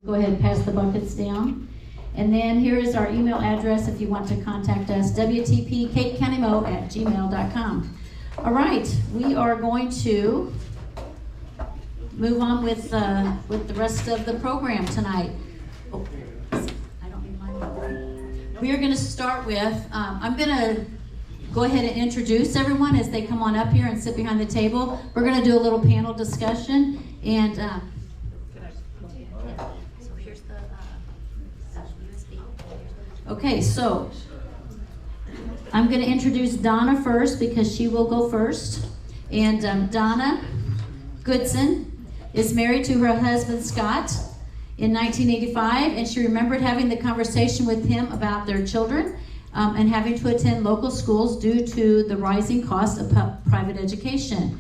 Go ahead and pass the buckets down. And then here is our email address if you want to contact us, wtpcapecountymo@gmail.com. All right, we are going to move on with the rest of the program tonight. Oh, I don't need mine. We are going to start with, I'm going to go ahead and introduce everyone as they come on up here and sit behind the table. We're going to do a little panel discussion, and okay, so I'm going to introduce Donna first because she will go first. And Donna Goodson is married to her husband Scott in 1985, and she remembered having the conversation with him about their children and having to attend local schools due to the rising cost of private education.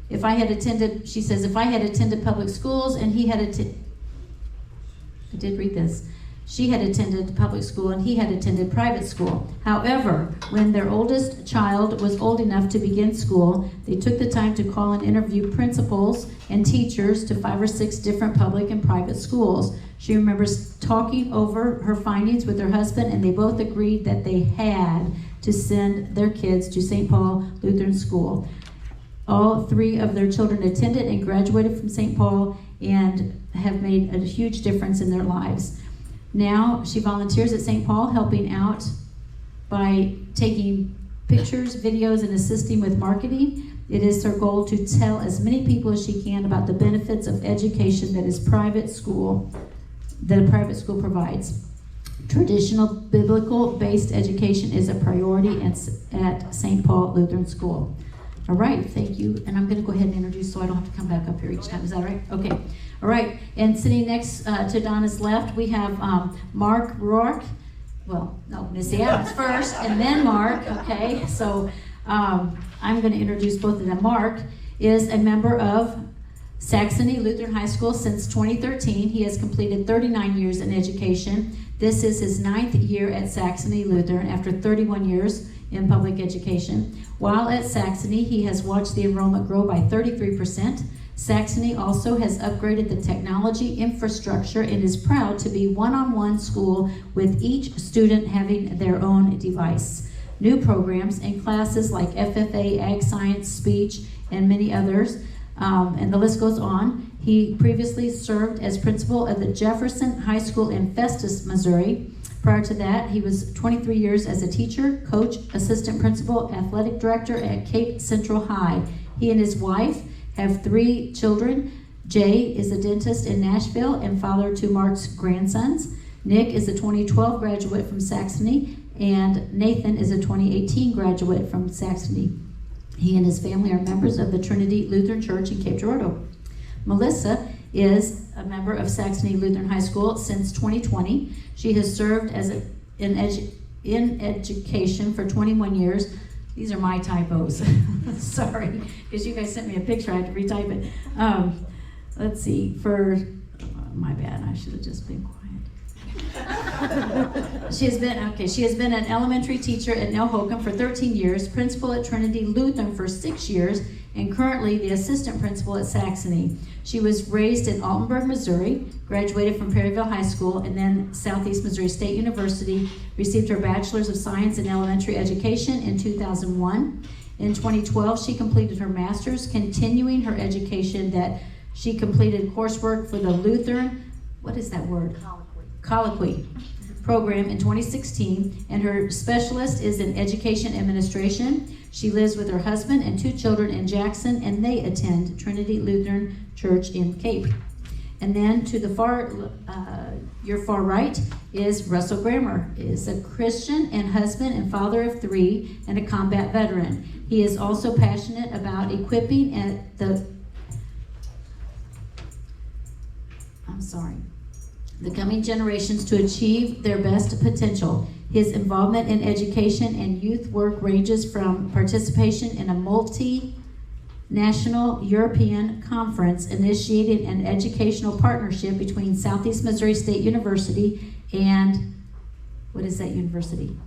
If I had attended, she says, if I had attended public schools and he had attended, I did read this. She had attended public school and he had attended private school. However, when their oldest child was old enough to begin school, they took the time to call and interview principals and teachers to 5 or 6 different public and private schools. She remembers talking over her findings with her husband, and they both agreed that they had to send their kids to St. Paul Lutheran School. All 3 of their children attended and graduated from St. Paul and have made a huge difference in their lives. Now she volunteers at St. Paul, helping out by taking pictures, videos, and assisting with marketing. It is her goal to tell as many people as she can about the benefits of education that a private school provides. Traditional biblical-based education is a priority at St. Paul Lutheran School. All right, thank you. And I'm going to go ahead and introduce so I don't have to come back up here each time. Is that right? Okay. All right. And sitting next to Donna's left, we have Mark Rourke. Well, no, Missy Adams first, and then Mark. Okay. So I'm going to introduce both of them. Mark is a member of Saxony Lutheran High School since 2013. He has completed 39 years in education. This is his 9th year at Saxony Lutheran after 31 years in public education. While at Saxony, he has watched the enrollment grow by 33%. Saxony also has upgraded the technology infrastructure and is proud to be one-on-one school with each student having their own device. New programs and classes like FFA, Ag Science, Speech, and many others, and the list goes on. He previously served as principal of the Jefferson High School in Festus, Missouri. Prior to that, he was 23 years as a teacher, coach, assistant principal, athletic director at Cape Central High. He and his wife have 3 children. Jay is a dentist in Nashville and father to Mark's grandsons. Nick is a 2012 graduate from Saxony, and Nathan is a 2018 graduate from Saxony. He and his family are members of the Trinity Lutheran Church in Cape Girardeau. Melissa is a member of Saxony Lutheran High School since 2020. She has served as in education for 21 years. These are my typos. Sorry, because you guys sent me a picture. I had to retype it. Let's see. My bad. I should have just been quiet. She has been an elementary teacher at Nell Holcomb for 13 years, principal at Trinity Lutheran for 6 years, and currently the assistant principal at Saxony. She was raised in Altenburg, Missouri, graduated from Perryville High School, and then Southeast Missouri State University, received her Bachelor's of Science in Elementary Education in 2001. In 2012, she completed her master's, continuing her education that she completed coursework for the Lutheran, what is that word? Colloquy program in 2016, and her specialist is in education administration. She lives with her husband and 2 children in Jackson, and they attend Trinity Lutheran Church in Cape. And then to the your far right is Russell Grammer. He is a Christian and husband and father of 3 and a combat veteran. He is also passionate about equipping the coming generations to achieve their best potential. His involvement in education and youth work ranges from participation in a multi-national European conference initiating an educational partnership between Southeast Missouri State University and, what is that university?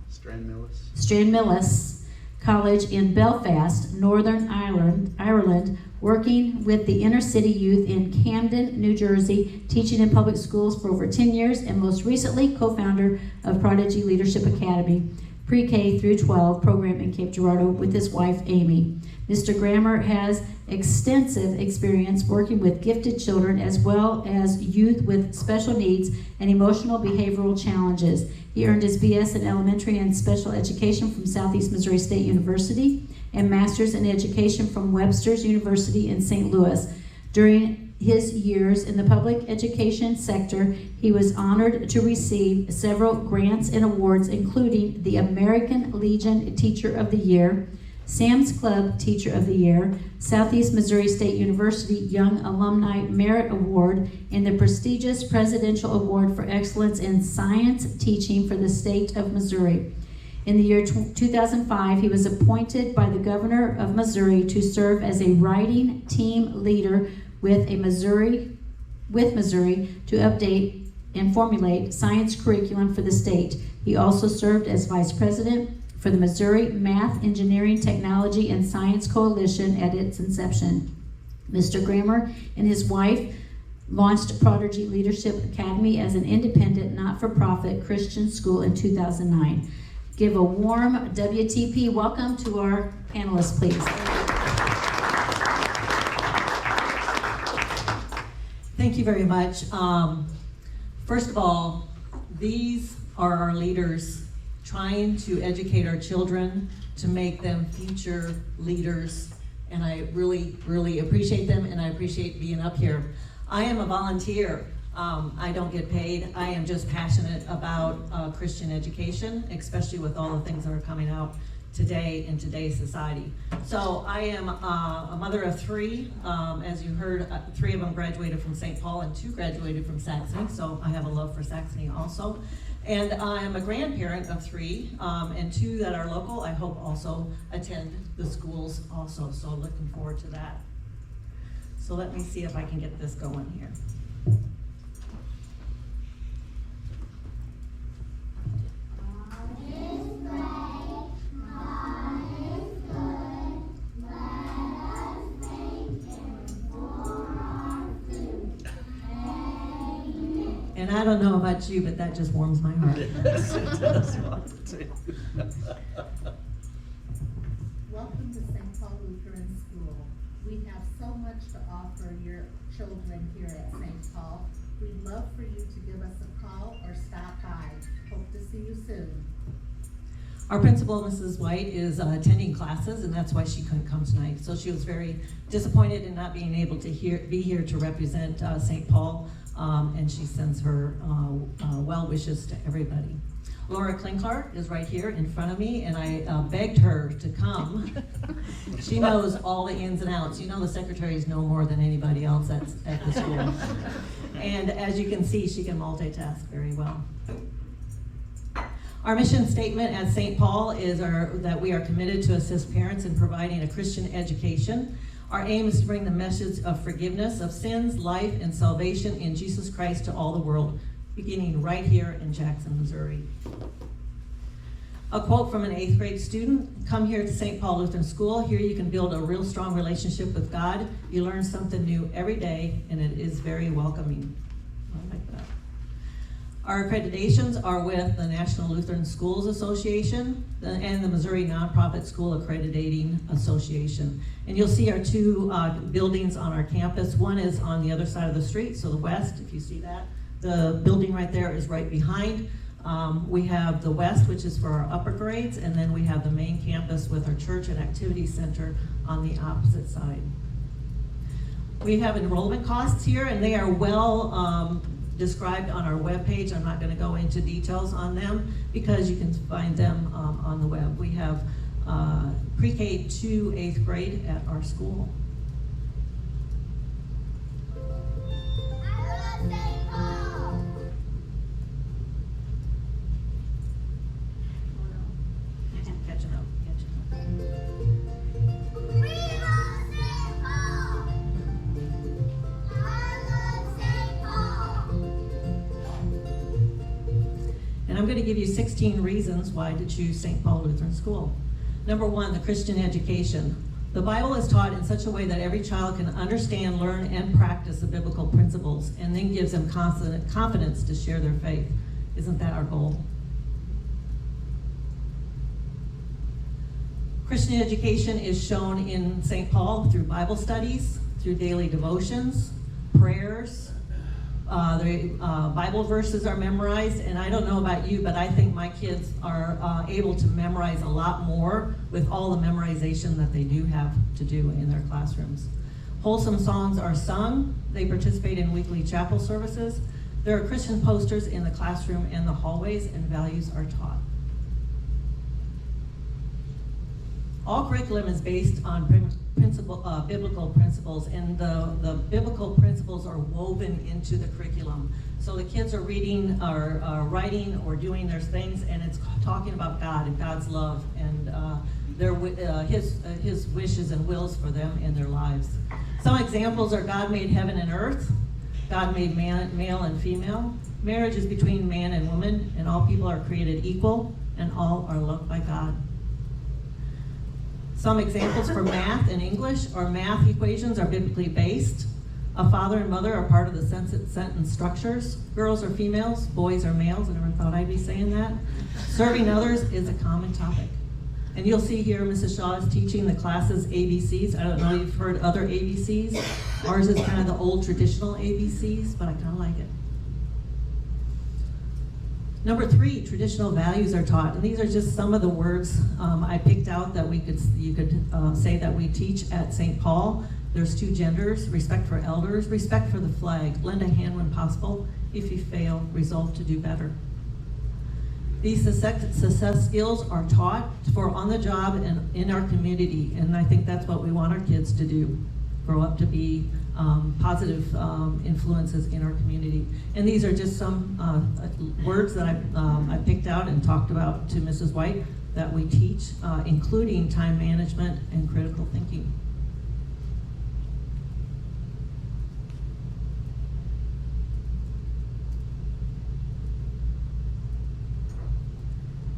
Strandmillis College in Belfast, Northern Ireland, working with the inner city youth in Camden, New Jersey, teaching in public schools for over 10 years, and most recently co-founder of Prodigy Leadership Academy, pre-K through 12 program in Cape Girardeau with his wife, Amy. Mr. Grammer has extensive experience working with gifted children as well as youth with special needs and emotional behavioral challenges. He earned his BS in elementary and special education from Southeast Missouri State University and master's in education from Webster's University in St. Louis. During his years in the public education sector, he was honored to receive several grants and awards, including the American Legion Teacher of the Year, Sam's Club Teacher of the Year, Southeast Missouri State University Young Alumni Merit Award, and the prestigious Presidential Award for Excellence in Science Teaching for the state of Missouri. In the year 2005, he was appointed by the governor of Missouri to serve as a writing team leader with Missouri to update and formulate science curriculum for the state. He also served as vice president for the Missouri Math, Engineering, Technology, and Science Coalition at its inception. Mr. Grammer and his wife launched Prodigy Leadership Academy as an independent, not-for-profit Christian school in 2009. Give a warm WTP welcome to our panelists, please. Thank you very much. First of all, these are our leaders trying to educate our children to make them future leaders, and I really, really appreciate them, and I appreciate being up here. I am a volunteer. I don't get paid. I am just passionate about Christian education, especially with all the things that are coming out today in today's society. So I am a mother of three. As you heard, 3 of them graduated from St. Paul and 2 graduated from Saxony, so I have a love for Saxony also. And I'm a grandparent of 3, and 2 that are local, I hope also attend the schools also, so looking forward to that. So let me see if I can get this going here. And I don't know about you, but that just warms my heart. Yes, it does. Welcome to St. Paul Lutheran School. We have so much to offer your children here at St. Paul. We'd love for you to give us a call or stop by. Hope to see you soon. Our principal, Mrs. White, is attending classes, and that's why she couldn't come tonight. So she was very disappointed in not being able to be here to represent St. Paul, and she sends her well wishes to everybody. Laura Klinkart is right here in front of me, and I begged her to come. She knows all the ins and outs. You know, the secretaries know more than anybody else at the school. And as you can see, she can multitask very well. Our mission statement at St. Paul is that we are committed to assist parents in providing a Christian education. Our aim is to bring the message of forgiveness of sins, life, and salvation in Jesus Christ to all the world, beginning right here in Jackson, Missouri. A quote from an 8th grade student: "Come here to St. Paul Lutheran School. Here you can build a real strong relationship with God. You learn something new every day, and it is very welcoming." I like that. Our accreditations are with the National Lutheran Schools Association and the Missouri Nonprofit School Accrediting Association. And you'll see our 2 buildings on our campus. One is on the other side of the street, so the west, if you see that. The building right there is right behind. We have the west, which is for our upper grades, and then we have the main campus with our church and activity center on the opposite side. We have enrollment costs here, and they are well described on our webpage. I'm not going to go into details on them because you can find them on the web. We have pre-K to 8th grade at our school. Catching up. And I'm going to give you 16 reasons why to choose St. Paul Lutheran School. Number 1, the Christian education. The Bible is taught in such a way that every child can understand, learn, and practice the biblical principles, and then gives them confidence to share their faith. Isn't that our goal? Christian education is shown in St. Paul through Bible studies, through daily devotions, prayers. Bible verses are memorized, and I don't know about you, but I think my kids are able to memorize a lot more with all the memorization that they do have to do in their classrooms. Wholesome songs are sung. They participate in weekly chapel services. There are Christian posters in the classroom and the hallways, and values are taught. All curriculum is based on biblical principles, and the biblical principles are woven into the curriculum. So the kids are reading, are writing, or doing their things, and it's talking about God and God's love and His wishes and wills for them in their lives. Some examples are God made heaven and earth. God made male and female. Marriage is between man and woman, and all people are created equal, and all are loved by God. Some examples for math and English or math equations are biblically based. A father and mother are part of the sentence structures. Girls are females, boys are males. I never thought I'd be saying that. Serving others is a common topic. And you'll see here Mrs. Shaw is teaching the classes ABCs. I don't know if you've heard other ABCs. Ours is kind of the old traditional ABCs, but I kind of like it. Number 3, traditional values are taught, and these are just some of the words I picked out that you could say that we teach at St. Paul. There's 2 genders: respect for elders, respect for the flag, lend a hand when possible. If you fail, resolve to do better. These success skills are taught for on the job and in our community, and I think that's what we want our kids to do: grow up to be positive influences in our community. And these are just some words that I picked out and talked about to Mrs. White that we teach, including time management and critical thinking.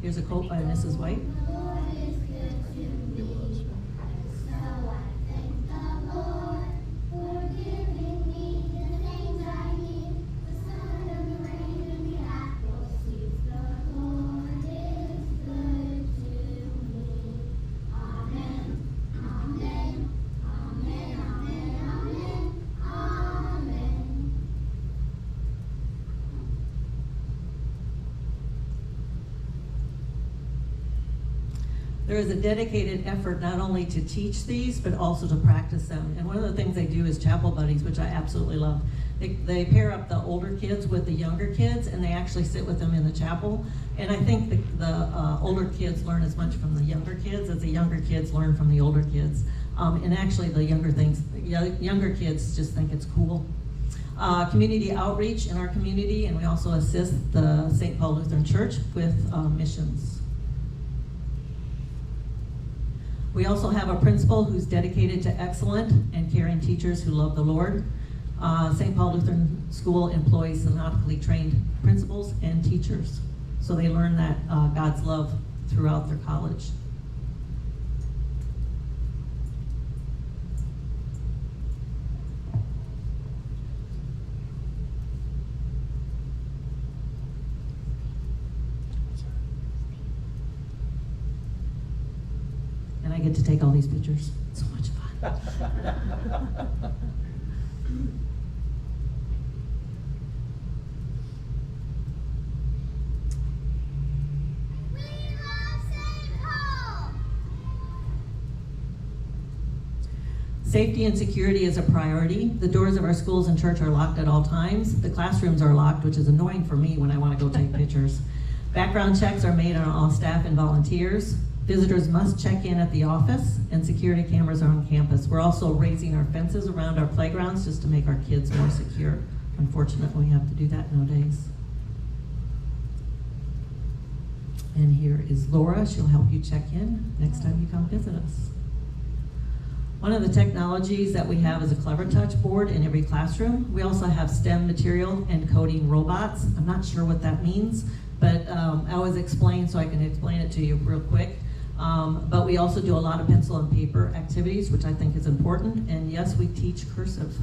Here's a quote by Mrs. White. There is a dedicated effort not only to teach these, but also to practice them. And one of the things they do is chapel buddies, which I absolutely love. They pair up the older kids with the younger kids, and they actually sit with them in the chapel. And I think the older kids learn as much from the younger kids as the younger kids learn from the older kids. And actually the younger kids just think it's cool. Community outreach in our community, and we also assist the St. Paul Lutheran Church with missions. We also have a principal who's dedicated to excellent and caring teachers who love the Lord. St. Paul Lutheran School employs synodically trained principals and teachers, so they learn that God's love throughout their college. And I get to take all these pictures. It's so much fun. Safety and security is a priority. The doors of our schools and church are locked at all times. The classrooms are locked, which is annoying for me when I want to go take pictures. Background checks are made on all staff and volunteers. Visitors must check in at the office, and security cameras are on campus. We're also raising our fences around our playgrounds just to make our kids more secure. Unfortunately, we have to do that nowadays. And here is Laura. She'll help you check in next time you come visit us. One of the technologies that we have is a Clever Touch board in every classroom. We also have STEM material and coding robots. I'm not sure what that means, but I always explain so I can explain it to you real quick. But we also do a lot of pencil and paper activities, which I think is important. And yes, we teach cursive.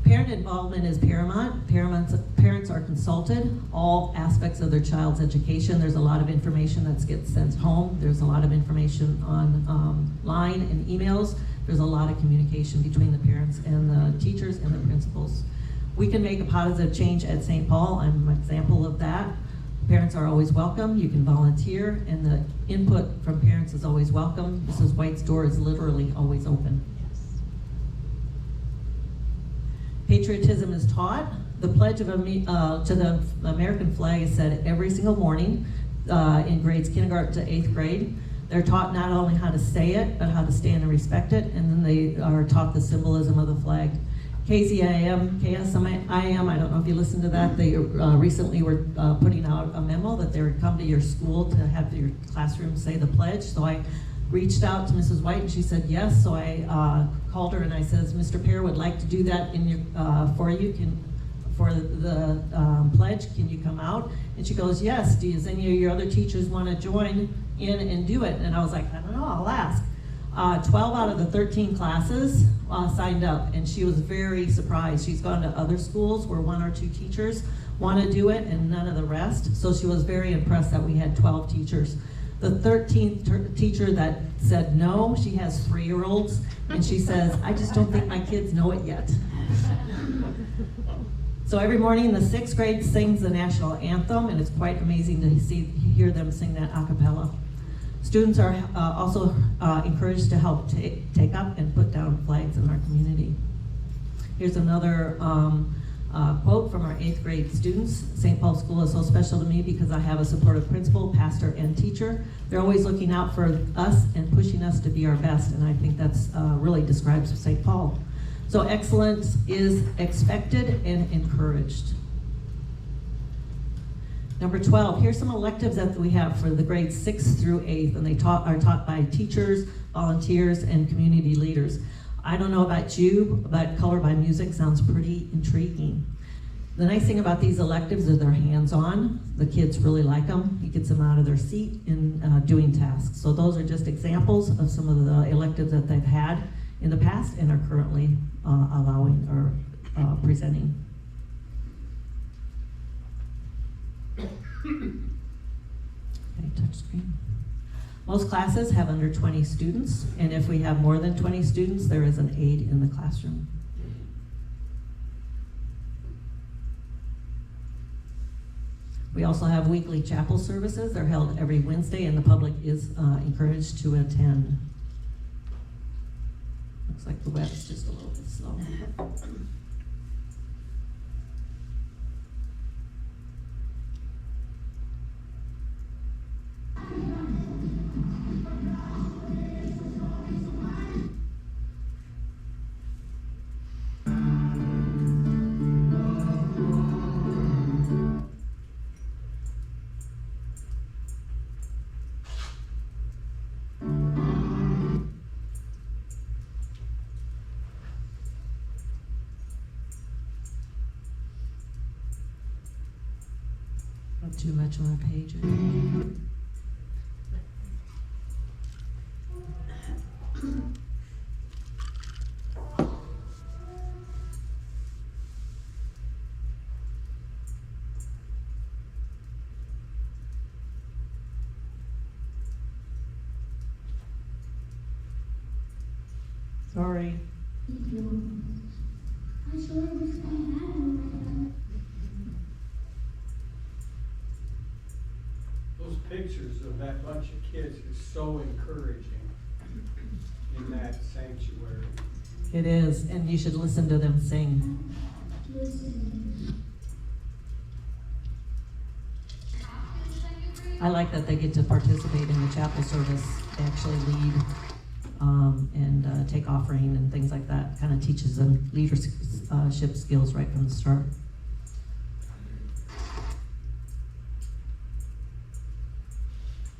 Parent involvement is paramount. Parents are consulted all aspects of their child's education. There's a lot of information that gets sent home. There's a lot of information on line and emails. There's a lot of communication between the parents and the teachers and the principals. We can make a positive change at St. Paul. I'm an example of that. Parents are always welcome. You can volunteer, and the input from parents is always welcome. Mrs. White's door is literally always open. Patriotism is taught. The pledge to the American flag is said every single morning in grades kindergarten to 8th grade. They're taught not only how to say it, but how to stand and respect it, and then they are taught the symbolism of the flag. KSIM, I don't know if you listened to that. They recently were putting out a memo that they would come to your school to have your classroom say the pledge. So I reached out to Mrs. White and she said yes. So I called her and I says, Mr. Pear would like to do that in your, for you. For the pledge, can you come out? And she goes, yes. Does any of your other teachers want to join in and do it? And I was like, I don't know, I'll ask. 12 out of the 13 classes signed up, and she was very surprised. She's gone to other schools where 1 or 2 teachers want to do it and none of the rest. So she was very impressed that we had 12 teachers. The 13th teacher that said no, she has 3-year-olds, and she says, I just don't think my kids know it yet. So every morning the 6th grade sings the national anthem, and it's quite amazing to hear them sing that a cappella. Students are also encouraged to help take up and put down flags in our community. Here's another quote from our 8th grade students. St. Paul School is so special to me because I have a supportive principal, pastor, and teacher. They're always looking out for us and pushing us to be our best, and I think that's really describes St. Paul. So excellence is expected and encouraged. Number 12, here's some electives that we have for the grades 6th through 8th, and they are taught by teachers, volunteers, and community leaders. I don't know about you, but color by music sounds pretty intriguing. The nice thing about these electives is they're hands-on. The kids really like them. It gets them out of their seat and doing tasks. So those are just examples of some of the electives that they've had in the past and are currently allowing or presenting. Okay, touch screen. Most classes have under 20 students, and if we have more than 20 students, there is an aide in the classroom. We also have weekly chapel services. They're held every Wednesday, and the public is encouraged to attend. Looks like the web's just a little bit slow. Not too much on the page. Sorry. Those pictures of that bunch of kids is so encouraging in that sanctuary. It is, and you should listen to them sing. I like that they get to participate in the chapel service. They actually lead and take offering and things like that. Kind of teaches them leadership skills right from the start.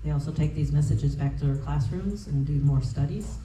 They also take these messages back to their classrooms and do more studies.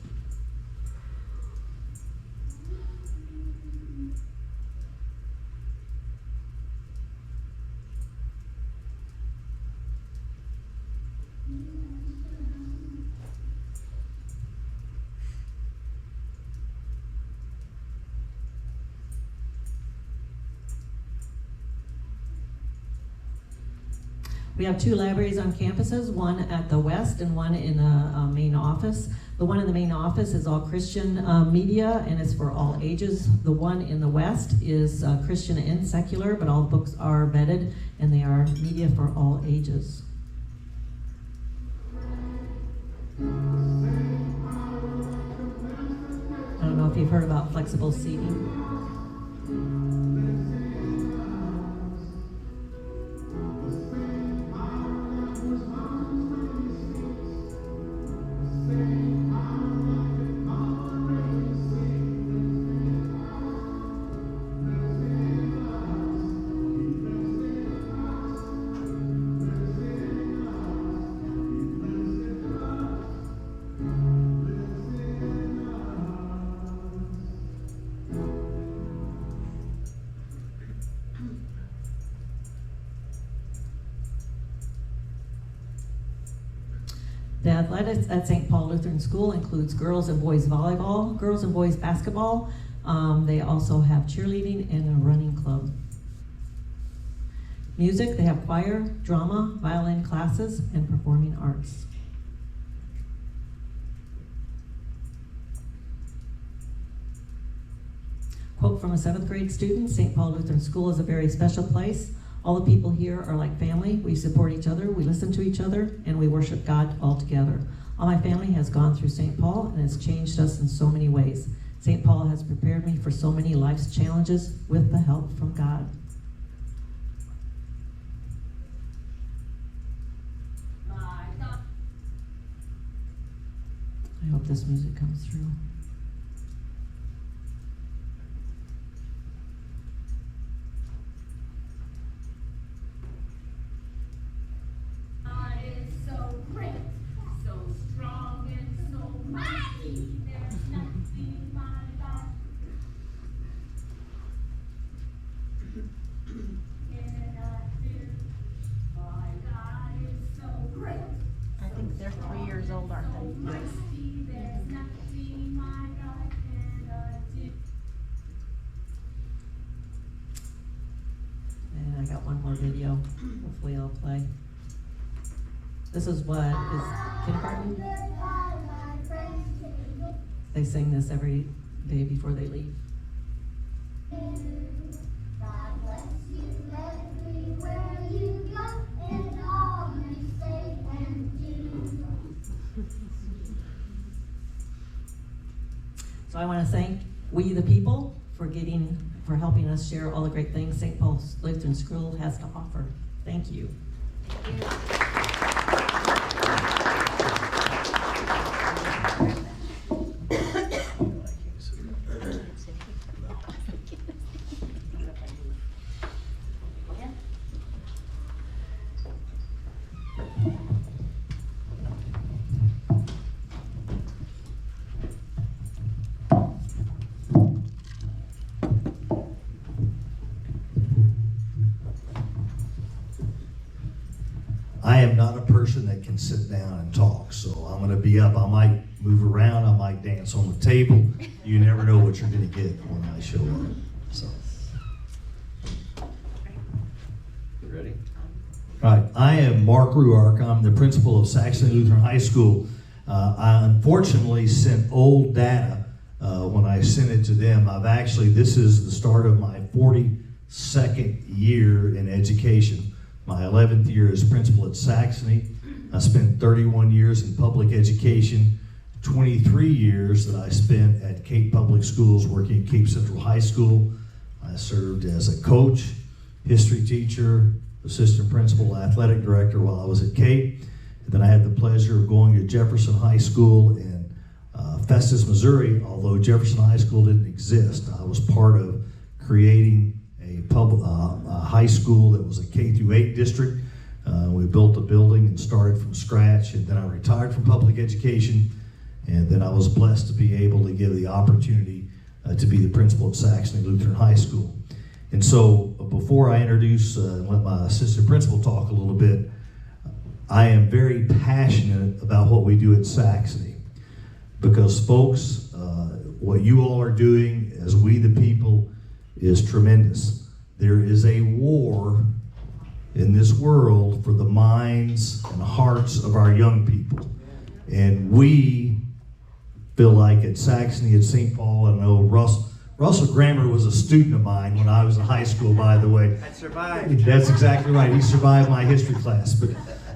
We have 2 libraries on campuses, one at the west and one in the main office. The one in the main office is all Christian media, and it's for all ages. The one in the west is Christian and secular, but all books are vetted, and they are media for all ages. I don't know if you've heard about flexible seating. The athletics at St. Paul Lutheran School includes girls and boys volleyball, girls and boys basketball. They also have cheerleading and a running club. Music, they have choir, drama, violin classes, and performing arts. Quote from a 7th grade student, St. Paul Lutheran School is a very special place. All the people here are like family. We support each other, we listen to each other, and we worship God all together. All my family has gone through St. Paul and has changed us in so many ways. St. Paul has prepared me for so many life's challenges with the help from God. I hope this music comes through. I think they're 3 years old, aren't they? Yes. And I got one more video. Hopefully I'll play. This is what is kindergarten. They sing this every day before they leave. God bless you everywhere you go, and all you say and do. So I want to thank we the people for helping us share all the great things St. Paul's Lutheran School has to offer. Thank you. I am not a person that can sit down and talk, so I'm going to be up. I might move around, I might dance on the table. You never know what you're going to get when I show up. So, you ready? All right. I am Mark Ruark. I'm the principal of Saxony Lutheran High School. I unfortunately sent old data when I sent it to them. This is the start of my 42nd year in education. My 11th year as principal at Saxony. I spent 31 years in public education, 23 years that I spent at Cape Public Schools working at Cape Central High School. I served as a coach, history teacher, assistant principal, athletic director while I was at Cape. And then I had the pleasure of going to Jefferson High School in Festus, Missouri. Although Jefferson High School didn't exist, I was part of creating a high school that was a K-8 district. We built a building and started from scratch, and then I retired from public education, and then I was blessed to be able to give the opportunity to be the principal at Saxony Lutheran High School. And so before I introduce and let my assistant principal talk a little bit, I am very passionate about what we do at Saxony, because folks, what you all are doing as we the people is tremendous. There is a war in this world for the minds and hearts of our young people. And we feel like at Saxony, at St. Paul, I know Russell Grammer was a student of mine when I was in high school, by the way. I survived. That's exactly right. He survived my history class. But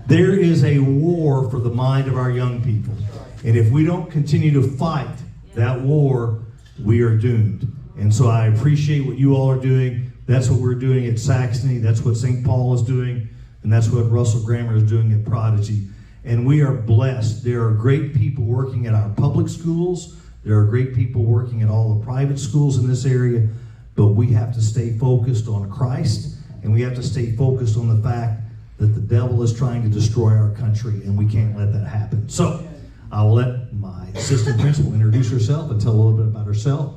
there is a war for the mind of our young people. And if we don't continue to fight that war, we are doomed. And so I appreciate what you all are doing. That's what we're doing at Saxony. That's what St. Paul is doing. And that's what Russell Grammer is doing at Prodigy. And we are blessed. There are great people working at our public schools. There are great people working at all the private schools in this area. But we have to stay focused on Christ. And we have to stay focused on the fact that the devil is trying to destroy our country. And we can't let that happen. So I will let my assistant principal introduce herself and tell a little bit about herself.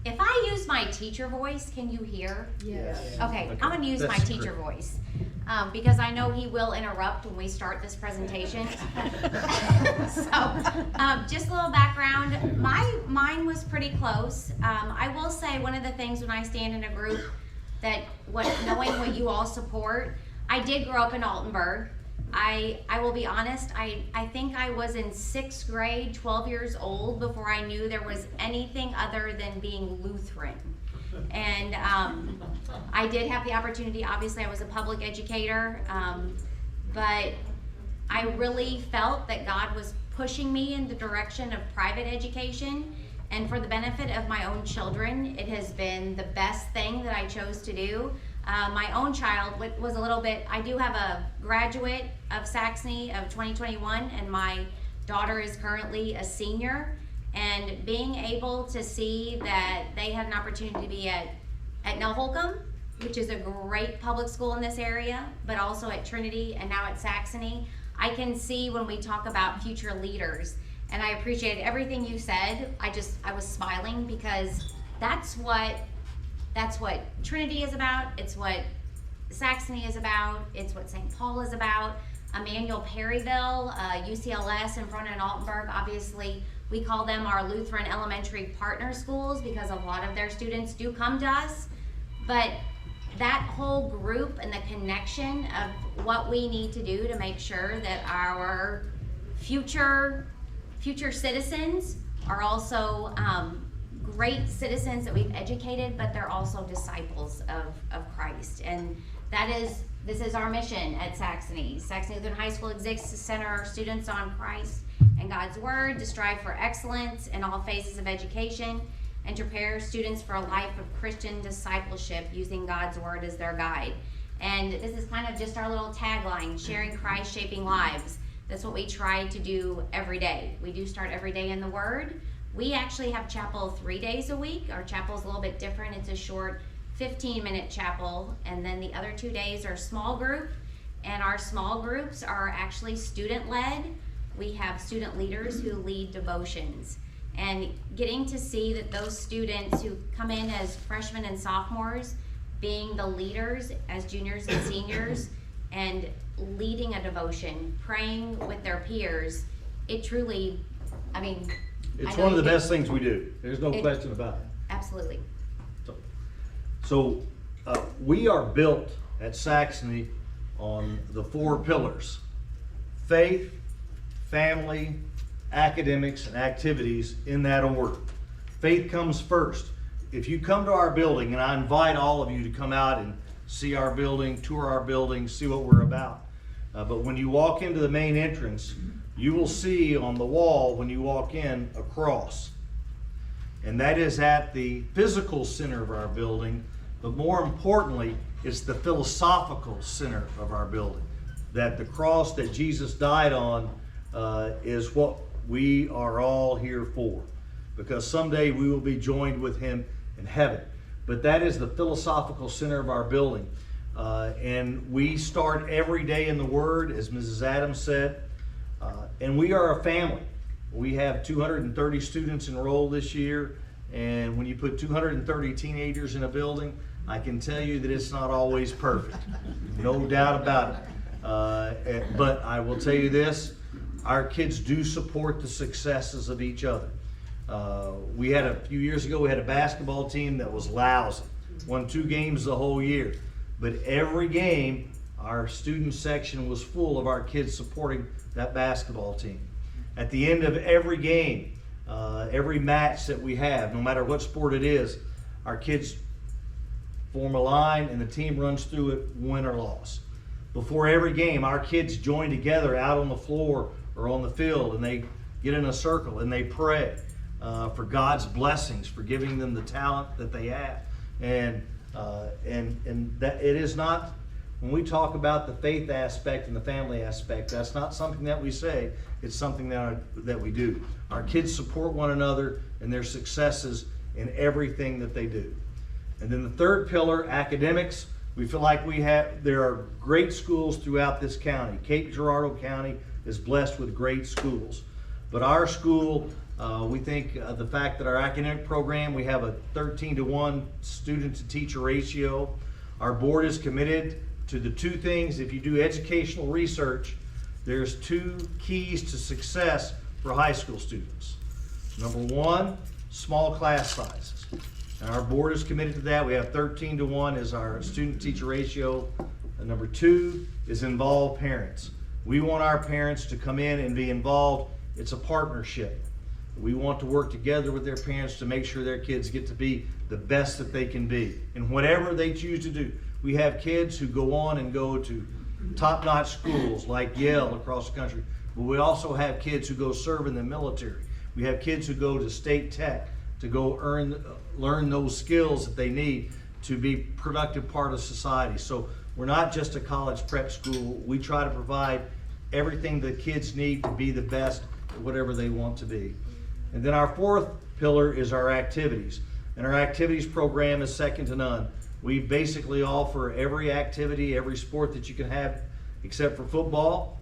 If I use my teacher voice, can you hear? Yes. Okay, I'm going to use my teacher voice because I know he will interrupt when we start this presentation. So, just a little background. Mine was pretty close. I will say one of the things when I stand in a group that knowing what you all support, I did grow up in Altenburg. I will be honest, I think I was in 6th grade, 12 years old, before I knew there was anything other than being Lutheran. And I did have the opportunity, obviously I was a public educator, but I really felt that God was pushing me in the direction of private education. And for the benefit of my own children, it has been the best thing that I chose to do. My own child was a little bit, I do have a graduate of Saxony of 2021, and my daughter is currently a senior. And being able to see that they had an opportunity to be at Nell Holcomb, which is a great public school in this area, but also at Trinity and now at Saxony, I can see when we talk about future leaders. And I appreciated everything you said. I was smiling because that's what Trinity is about. It's what Saxony is about. It's what St. Paul is about. Emmanuel Perryville, UCLS, and Verona and Altenburg, obviously we call them our Lutheran elementary partner schools because a lot of their students do come to us. But that whole group and the connection of what we need to do to make sure that our future citizens are also great citizens that we've educated, but they're also disciples of Christ. And this is our mission at Saxony. Saxony Lutheran High School exists to center our students on Christ and God's Word, to strive for excellence in all phases of education, and to prepare students for a life of Christian discipleship using God's Word as their guide. And this is kind of just our little tagline, sharing Christ, shaping lives. That's what we try to do every day. We do start every day in the Word. We actually have chapel 3 days a week. Our chapel is a little bit different. It's a short 15-minute chapel, and then the other 2 days are small group, and our small groups are actually student-led. We have student leaders who lead devotions, and getting to see that those students who come in as freshmen and sophomores being the leaders as juniors and seniors and leading a devotion, praying with their peers, it truly, It's one of the best things we do. There's no question about it. Absolutely. So we are built at Saxony on the 4 pillars: faith, family, academics, and activities in that order. Faith comes first. If you come to our building, and I invite all of you to come out and see our building, tour our building, see what we're about. But when you walk into the main entrance, you will see on the wall when you walk in a cross. And that is at the physical center of our building, but more importantly, it's the philosophical center of our building. That the cross that Jesus died on is what we are all here for, because someday we will be joined with him in heaven. But that is the philosophical center of our building. And we start every day in the Word, as Mrs. Adams said, and we are a family. We have 230 students enrolled this year, and when you put 230 teenagers in a building, I can tell you that it's not always perfect. No doubt about it. But I will tell you this, our kids do support the successes of each other. We had a few years ago, we had a basketball team that was lousy. Won 2 games the whole year. But every game, our student section was full of our kids supporting that basketball team. At the end of every game, every match that we have, no matter what sport it is, our kids form a line and the team runs through it, win or loss. Before every game, our kids join together out on the floor or on the field, and they get in a circle and they pray for God's blessings, for giving them the talent that they have. And that it is not, when we talk about the faith aspect and the family aspect, that's not something that we say, it's something that we do. Our kids support one another and their successes in everything that they do. And then the third pillar, academics. We feel like there are great schools throughout this county. Cape Girardeau County is blessed with great schools. But our school, we think the fact that our academic program, we have a 13-to-1 student to teacher ratio. Our board is committed to the two things. If you do educational research, there's two keys to success for high school students. Number one, small class sizes. And our board is committed to that. We have 13-to-1 as our student-teacher ratio. And number two is involve parents. We want our parents to come in and be involved. It's a partnership. We want to work together with their parents to make sure their kids get to be the best that they can be in whatever they choose to do. We have kids who go on and go to top-notch schools like Yale across the country, but we also have kids who go serve in the military. We have kids who go to State Tech to go learn those skills that they need to be a productive part of society. So we're not just a college prep school. We try to provide everything the kids need to be the best at whatever they want to be. And then our fourth pillar is our activities. And our activities program is second to none. We basically offer every activity, every sport that you can have except for football,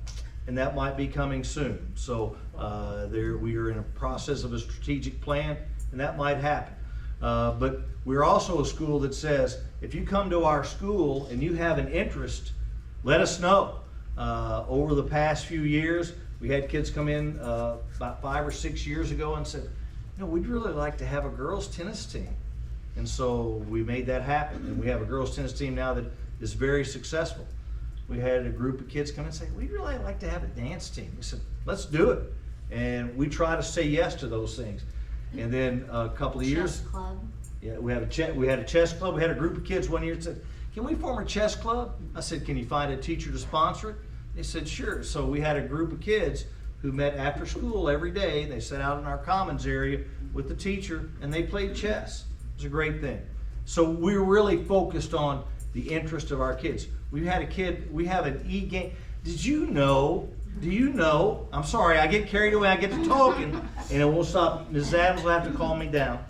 and that might be coming soon. So we are in a process of a strategic plan, and that might happen. But we're also a school that says, if you come to our school and you have an interest, let us know. Over the past few years, we had kids come in about 5 or 6 years ago and said, we'd really like to have a girls' tennis team. And so we made that happen. And we have a girls' tennis team now that is very successful. We had a group of kids come and say, we'd really like to have a dance team. We said, let's do it. And we try to say yes to those things. And then a couple of years. Chess club. Yeah, we had a chess club. We had a group of kids one year that said, can we form a chess club? I said, can you find a teacher to sponsor it? They said, sure. So we had a group of kids who met after school every day. They sat out in our commons area with the teacher and they played chess. It was a great thing. So we're really focused on the interest of our kids. We have an e-game. Do you know, I'm sorry, I get carried away, I get to talking, and it won't stop. Ms. Adams will have to calm me down.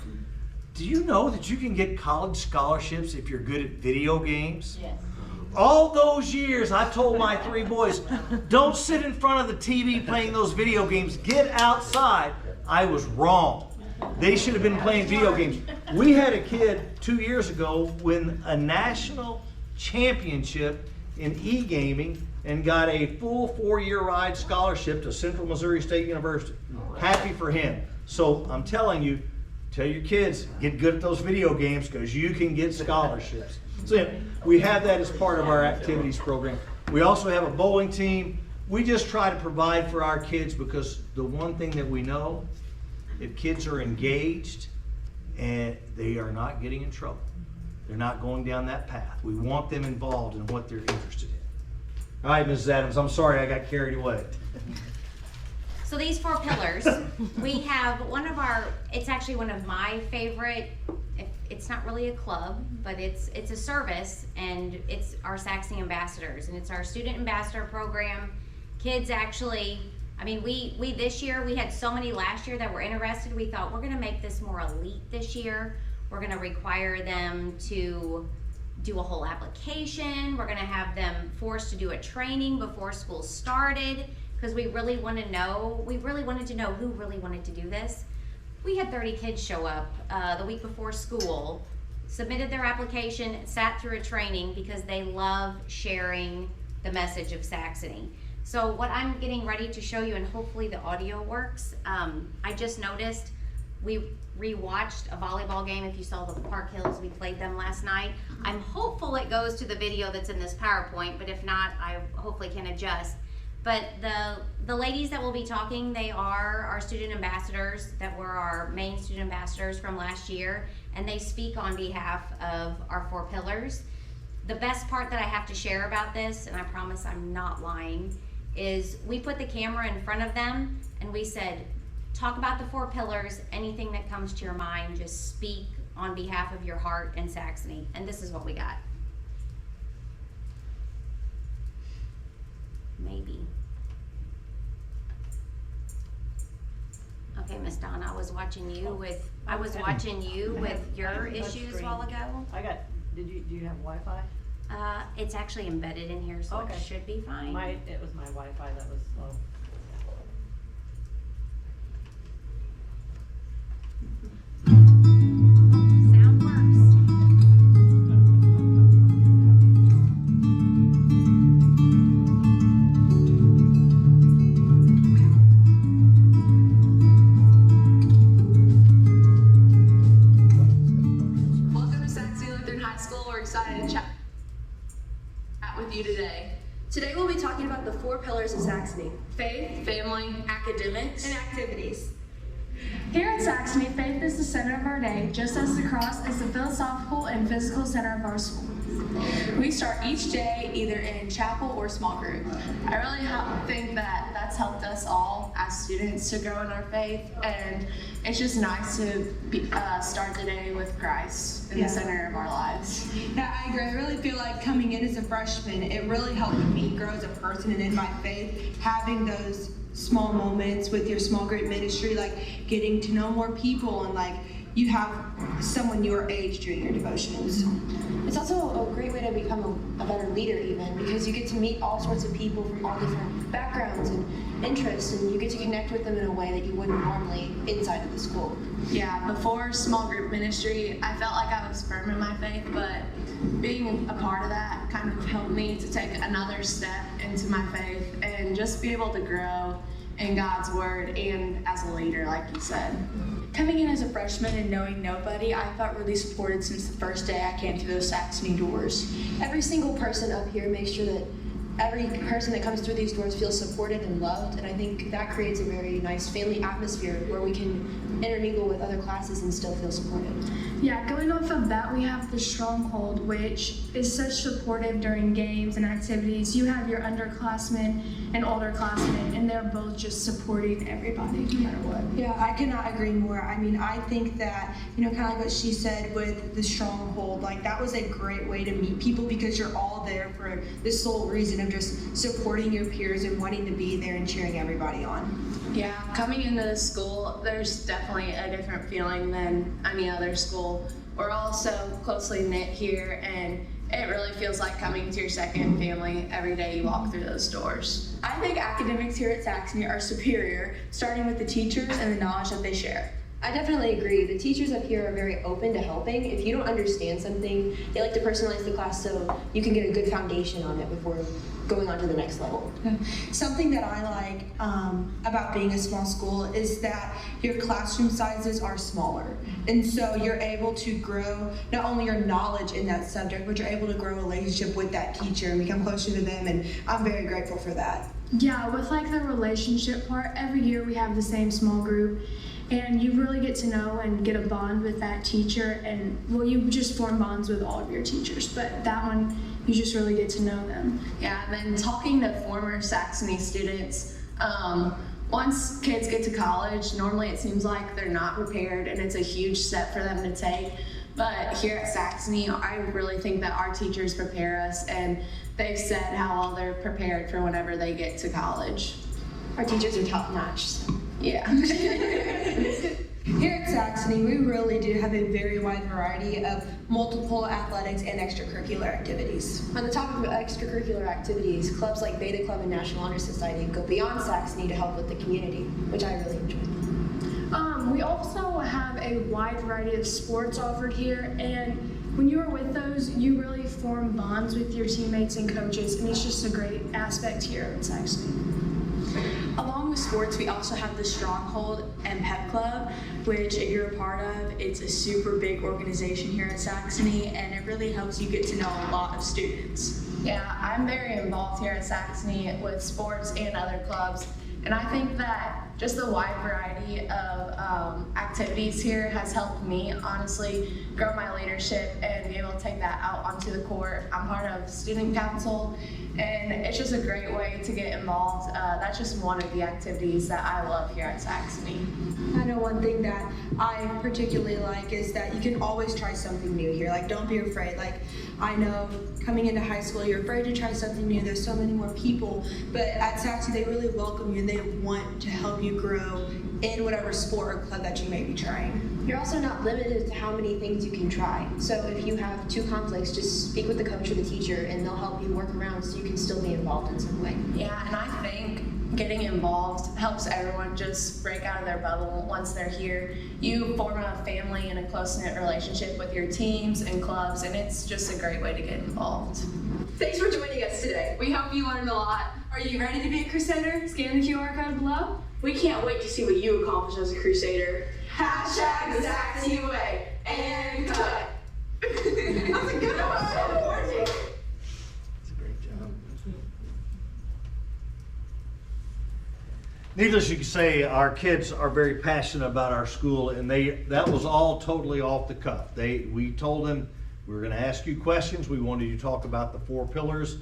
Do you know that you can get college scholarships if you're good at video games? Yes. All those years, I told my 3 boys, don't sit in front of the TV playing those video games. Get outside. I was wrong. They should have been playing video games. We had a kid 2 years ago win a national championship in e-gaming and got a full 4-year ride scholarship to Central Missouri State University. Happy for him. So I'm telling you, tell your kids, get good at those video games because you can get scholarships. So yeah, we have that as part of our activities program. We also have a bowling team. We just try to provide for our kids because the one thing that we know, if kids are engaged and they are not getting in trouble, they're not going down that path. We want them involved in what they're interested in. All right, Mrs. Adams, I'm sorry I got carried away. So these 4 pillars, we have it's actually one of my favorite, it's not really a club, but it's a service, and it's our Saxony Ambassadors, and it's our student ambassador program. Kids actually, we this year, we had so many last year that were interested, we thought we're gonna make this more elite this year. We're gonna require them to do a whole application. We're gonna have them forced to do a training before school started, because we really wanted to know who really wanted to do this. We had 30 kids show up the week before school, submitted their application, sat through a training because they love sharing the message of Saxony. So what I'm getting ready to show you, and hopefully the audio works, I just noticed We rewatched a volleyball game. If you saw the Park Hills, we played them last night. I'm hopeful it goes to the video that's in this PowerPoint, but if not, I hopefully can adjust. But the ladies that will be talking, they are our student ambassadors that were our main student ambassadors from last year, and they speak on behalf of our 4 pillars. The best part that I have to share about this, and I promise I'm not lying, is we put the camera in front of them and we said, talk about the 4 pillars, anything that comes to your mind, just speak on behalf of your heart and Saxony. And this is what we got. Maybe. Okay, Miss Donna, I was watching you with your issues a while ago. Do you have Wi-Fi? It's actually embedded in here, so Okay. it should be fine. It was my Wi-Fi that was slow. Sound works. Welcome to Saxony Lutheran High School. We're excited to chat with you today. Today we'll be talking about the 4 pillars of Saxony: Faith, family, academics, and activities. Here at Saxony, faith is the center of our day, just as the cross is the philosophical and physical center of our school. We start each day either in chapel or small group. I really think that that's helped us all as students to grow in our faith, and it's just nice to start the day with Christ in the center of our lives. Yeah, I agree. I really feel like coming in as a freshman, it really helped me grow as a person and in my faith, having those small moments with your small group ministry, like getting to know more people and like you have someone your age during your devotions. It's also a great way to become a better leader even, because you get to meet all sorts of people from all different backgrounds and interests, and you get to connect with them in a way that you wouldn't normally inside of the school. Yeah, before small group ministry, I felt like I was firm in my faith, but being a part of that kind of helped me to take another step into my faith and just be able to grow in God's word and as a leader, like you said. Coming in as a freshman and knowing nobody, I felt really supported since the first day I came through those Saxony doors. Every single person up here makes sure that every person that comes through these doors feels supported and loved, and I think that creates a very nice family atmosphere where we can intermingle with other classes and still feel supported. Yeah, going off of that, we have the Stronghold, which is such supportive during games and activities. You have your underclassmen and older classmen, and they're both just supporting everybody, no matter what. Yeah, I cannot agree more. I mean, I think that, kind of like what she said with the Stronghold, like that was a great way to meet people because you're all there for the sole reason of just supporting your peers and wanting to be there and cheering everybody on. Yeah, coming into the school, there's definitely a different feeling than any other school. We're all so closely knit here, and it really feels like coming to your second family every day you walk through those doors. I think academics here at Saxony are superior, starting with the teachers and the knowledge that they share. I definitely agree. The teachers up here are very open to helping. If you don't understand something, they like to personalize the class so you can get a good foundation on it before going on to the next level. Something that I like about being a small school is that your classroom sizes are smaller. And so you're able to grow not only your knowledge in that subject, but you're able to grow a relationship with that teacher and become closer to them, and I'm very grateful for that. Yeah, with like the relationship part, every year we have the same small group, and you really get to know and get a bond with that teacher, and well, you just form bonds with all of your teachers, but that one, you just really get to know them. Yeah, and then talking to former Saxony students, once kids get to college, normally it seems like they're not prepared and it's a huge step for them to take. But here at Saxony, I really think that our teachers prepare us, and they've said how well they're prepared for whenever they get to college. Our teachers are top notch. So. Yeah. Here at Saxony, we really do have a very wide variety of multiple athletics and extracurricular activities. On the topic of extracurricular activities, clubs like Beta Club and National Honor Society go beyond Saxony to help with the community, which I really enjoy. We also have a wide variety of sports offered here, and when you are with those, you really form bonds with your teammates and coaches, and it's just a great aspect here at Saxony. Along with sports, we also have the Stronghold and Pep Club, which if you're a part of, it's a super big organization here at Saxony, and it really helps you get to know a lot of students. Yeah, I'm very involved here at Saxony with sports and other clubs, and I think that just the wide variety of activities here has helped me honestly grow my leadership and be able to take that out onto the court. I'm part of student council, and it's just a great way to get involved. That's just one of the activities that I love here at Saxony. I know one thing that I particularly like is that you can always try something new here. Like, don't be afraid. Like, I know coming into high school, you're afraid to try something new. There's so many more people, but at Saxony, they really welcome you and they want to help you grow in whatever sport or club that you may be trying. You're also not limited to how many things you can try. So if you have 2 conflicts, just speak with the coach or the teacher and they'll help you work around so you can still be involved in some way. Yeah, and I think getting involved helps everyone just break out of their bubble once they're here. You form a family and a close-knit relationship with your teams and clubs, and it's just a great way to get involved. Thanks for joining us today. We hope you learned a lot. Are you ready to be a Crusader? Scan the QR code below. We can't wait to see what you accomplish as a Crusader. Hashtag the Saxony way and cut. That's a good one. Needless to say, our kids are very passionate about our school, and that was all totally off the cuff. We told them we were going to ask you questions. We wanted you to talk about the 4 pillars,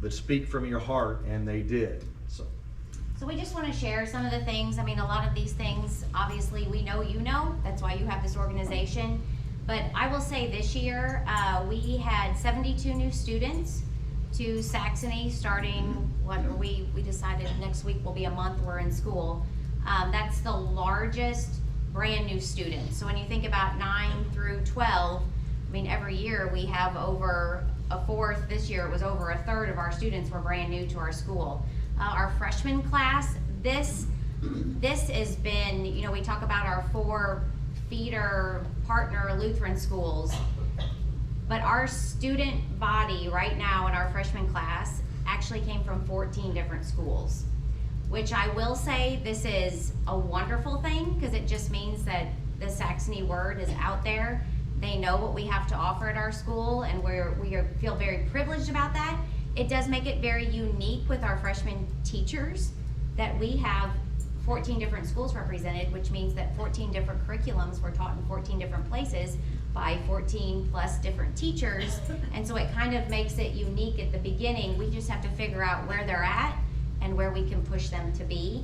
but speak from your heart, and they did. So we just want to share some of the things. I mean, a lot of these things, obviously, we know you know. That's why you have this organization. But I will say this year, we had 72 new students to Saxony starting, we decided next week will be a month we're in school. That's the largest brand new students. So when you think about 9 through 12, I mean, every year we have over a fourth. This year it was over a third of our students were brand new to our school. Our freshman class, this has been, you know, we talk about our 4 feeder partner Lutheran schools, but our student body right now in our freshman class actually came from 14 different schools, which I will say this is a wonderful thing because it just means that the Saxony word is out there. They know what we have to offer at our school, and we feel very privileged about that. It does make it very unique with our freshman teachers that we have 14 different schools represented, which means that 14 different curriculums were taught in 14 different places by 14 plus different teachers. And so it kind of makes it unique at the beginning. We just have to figure out where they're at and where we can push them to be.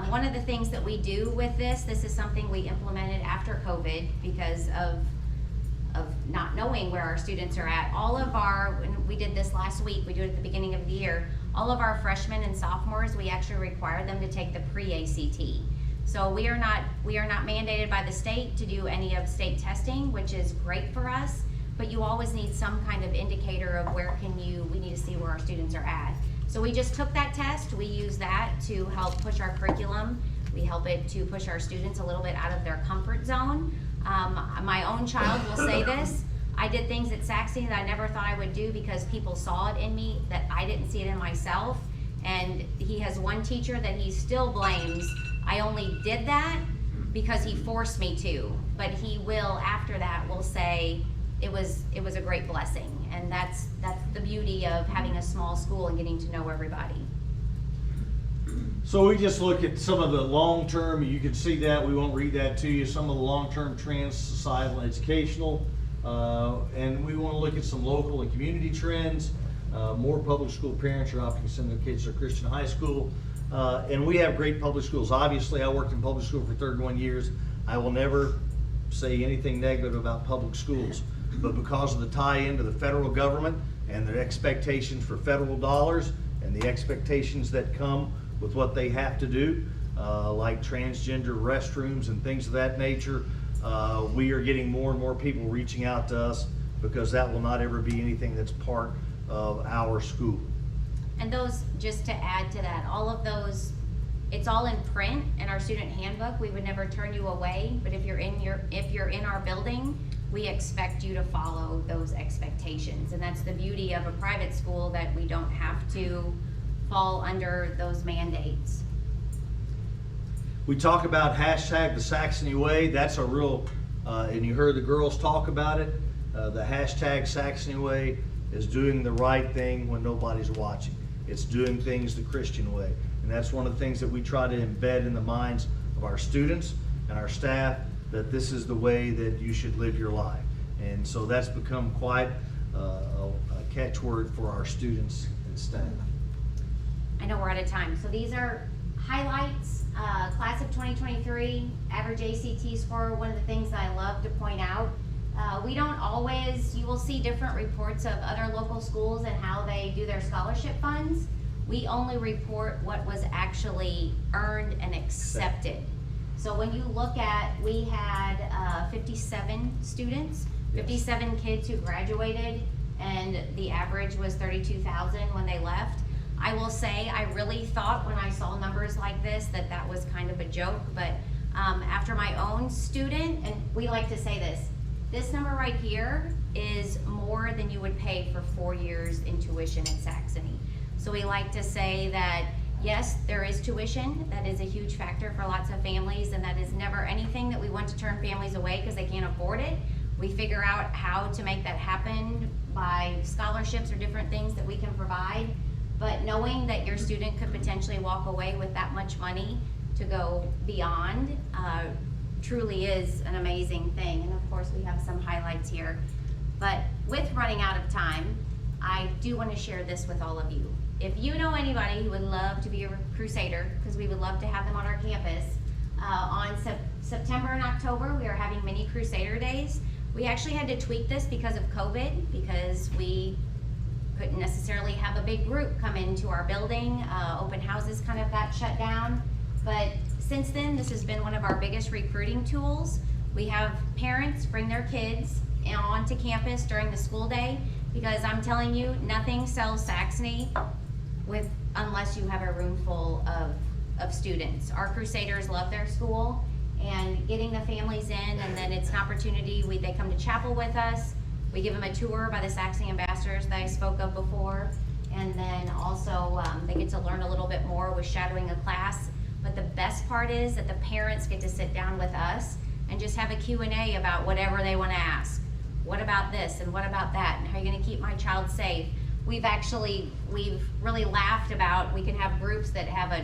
One of the things that we do with this is something we implemented after COVID because of not knowing where our students are at. And we did this last week, we do it at the beginning of the year, all of our freshmen and sophomores, we actually require them to take the pre-ACT. So we are not mandated by the state to do any of state testing, which is great for us, but you always need some kind of indicator of we need to see where our students are at. So we just took that test, we use that to help push our curriculum, we help it to push our students a little bit out of their comfort zone. My own child will say this, I did things at Saxony that I never thought I would do because people saw it in me that I didn't see it in myself. And he has one teacher that he still blames. I only did that because he forced me to. But he will, after that, will say it was a great blessing. And that's the beauty of having a small school and getting to know everybody. So we just look at some of the long-term, you can see that, we won't read that to you, some of the long-term trends, societal and educational, and we want to look at some local and community trends. More public school parents are opting to send their kids to a Christian high school, and we have great public schools. Obviously, I worked in public school for 31 years. I will never say anything negative about public schools, but because of the tie-in to the federal government and their expectations for federal dollars and the expectations that come with what they have to do, like transgender restrooms and things of that nature, we are getting more and more people reaching out to us because that will not ever be anything that's part of our school. And those, just to add to that, all of those, it's all in print in our student handbook. We would never turn you away, but if you're in our building, we expect you to follow those expectations. And that's the beauty of a private school, that we don't have to fall under those mandates. We talk about hashtag the Saxony Way. That's a real, and you heard the girls talk about it. The hashtag Saxony Way is doing the right thing when nobody's watching. It's doing things the Christian way. And that's one of the things that we try to embed in the minds of our students and our staff, that this is the way that you should live your life. And so that's become quite a catchword for our students and staff. I know we're out of time. So these are highlights. Class of 2023, average ACT score. One of the things that I love to point out, we don't always, you will see different reports of other local schools and how they do their scholarship funds. We only report what was actually earned and accepted. So when you look at, we had 57 students, 57 kids who graduated, and the average was 32,000 when they left. I will say, I really thought when I saw numbers like this that that was kind of a joke, but after my own student, and we like to say this number right here is more than you would pay for 4 years in tuition at Saxony. So we like to say that, yes, there is tuition. That is a huge factor for lots of families, and that is never anything that we want to turn families away because they can't afford it. We figure out how to make that happen by scholarships or different things that we can provide. But knowing that your student could potentially walk away with that much money to go beyond truly is an amazing thing. And of course, we have some highlights here. But with running out of time, I do want to share this with all of you. If you know anybody who would love to be a Crusader, because we would love to have them on our campus, on September and October, we are having mini Crusader days. We actually had to tweak this because of COVID, because we couldn't necessarily have a big group come into our building. Open houses kind of got shut down. But since then, this has been one of our biggest recruiting tools. We have parents bring their kids onto campus during the school day, because I'm telling you, nothing sells Saxony unless you have a room full of students. Our Crusaders love their school, and getting the families in, and then it's an opportunity. They come to chapel with us. We give them a tour by the Saxony ambassadors that I spoke of before, and then also they get to learn a little bit more with shadowing a class. But the best part is that the parents get to sit down with us and just have a Q&A about whatever they want to ask. What about this and what about that, and how are you going to keep my child safe? We've really laughed about, we can have groups that have a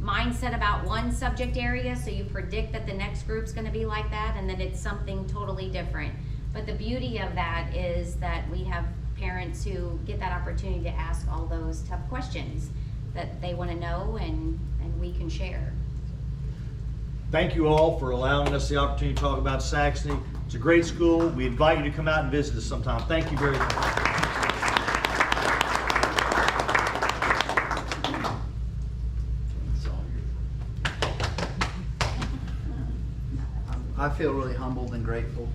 mindset about one subject area, so you predict that the next group's going to be like that, and then it's something totally different. But the beauty of that is that we have parents who get that opportunity to ask all those tough questions that they want to know, and we can share. Thank you all for allowing us the opportunity to talk about Saxony. It's a great school. We invite you to come out and visit us sometime. Thank you very much. I feel really humbled and grateful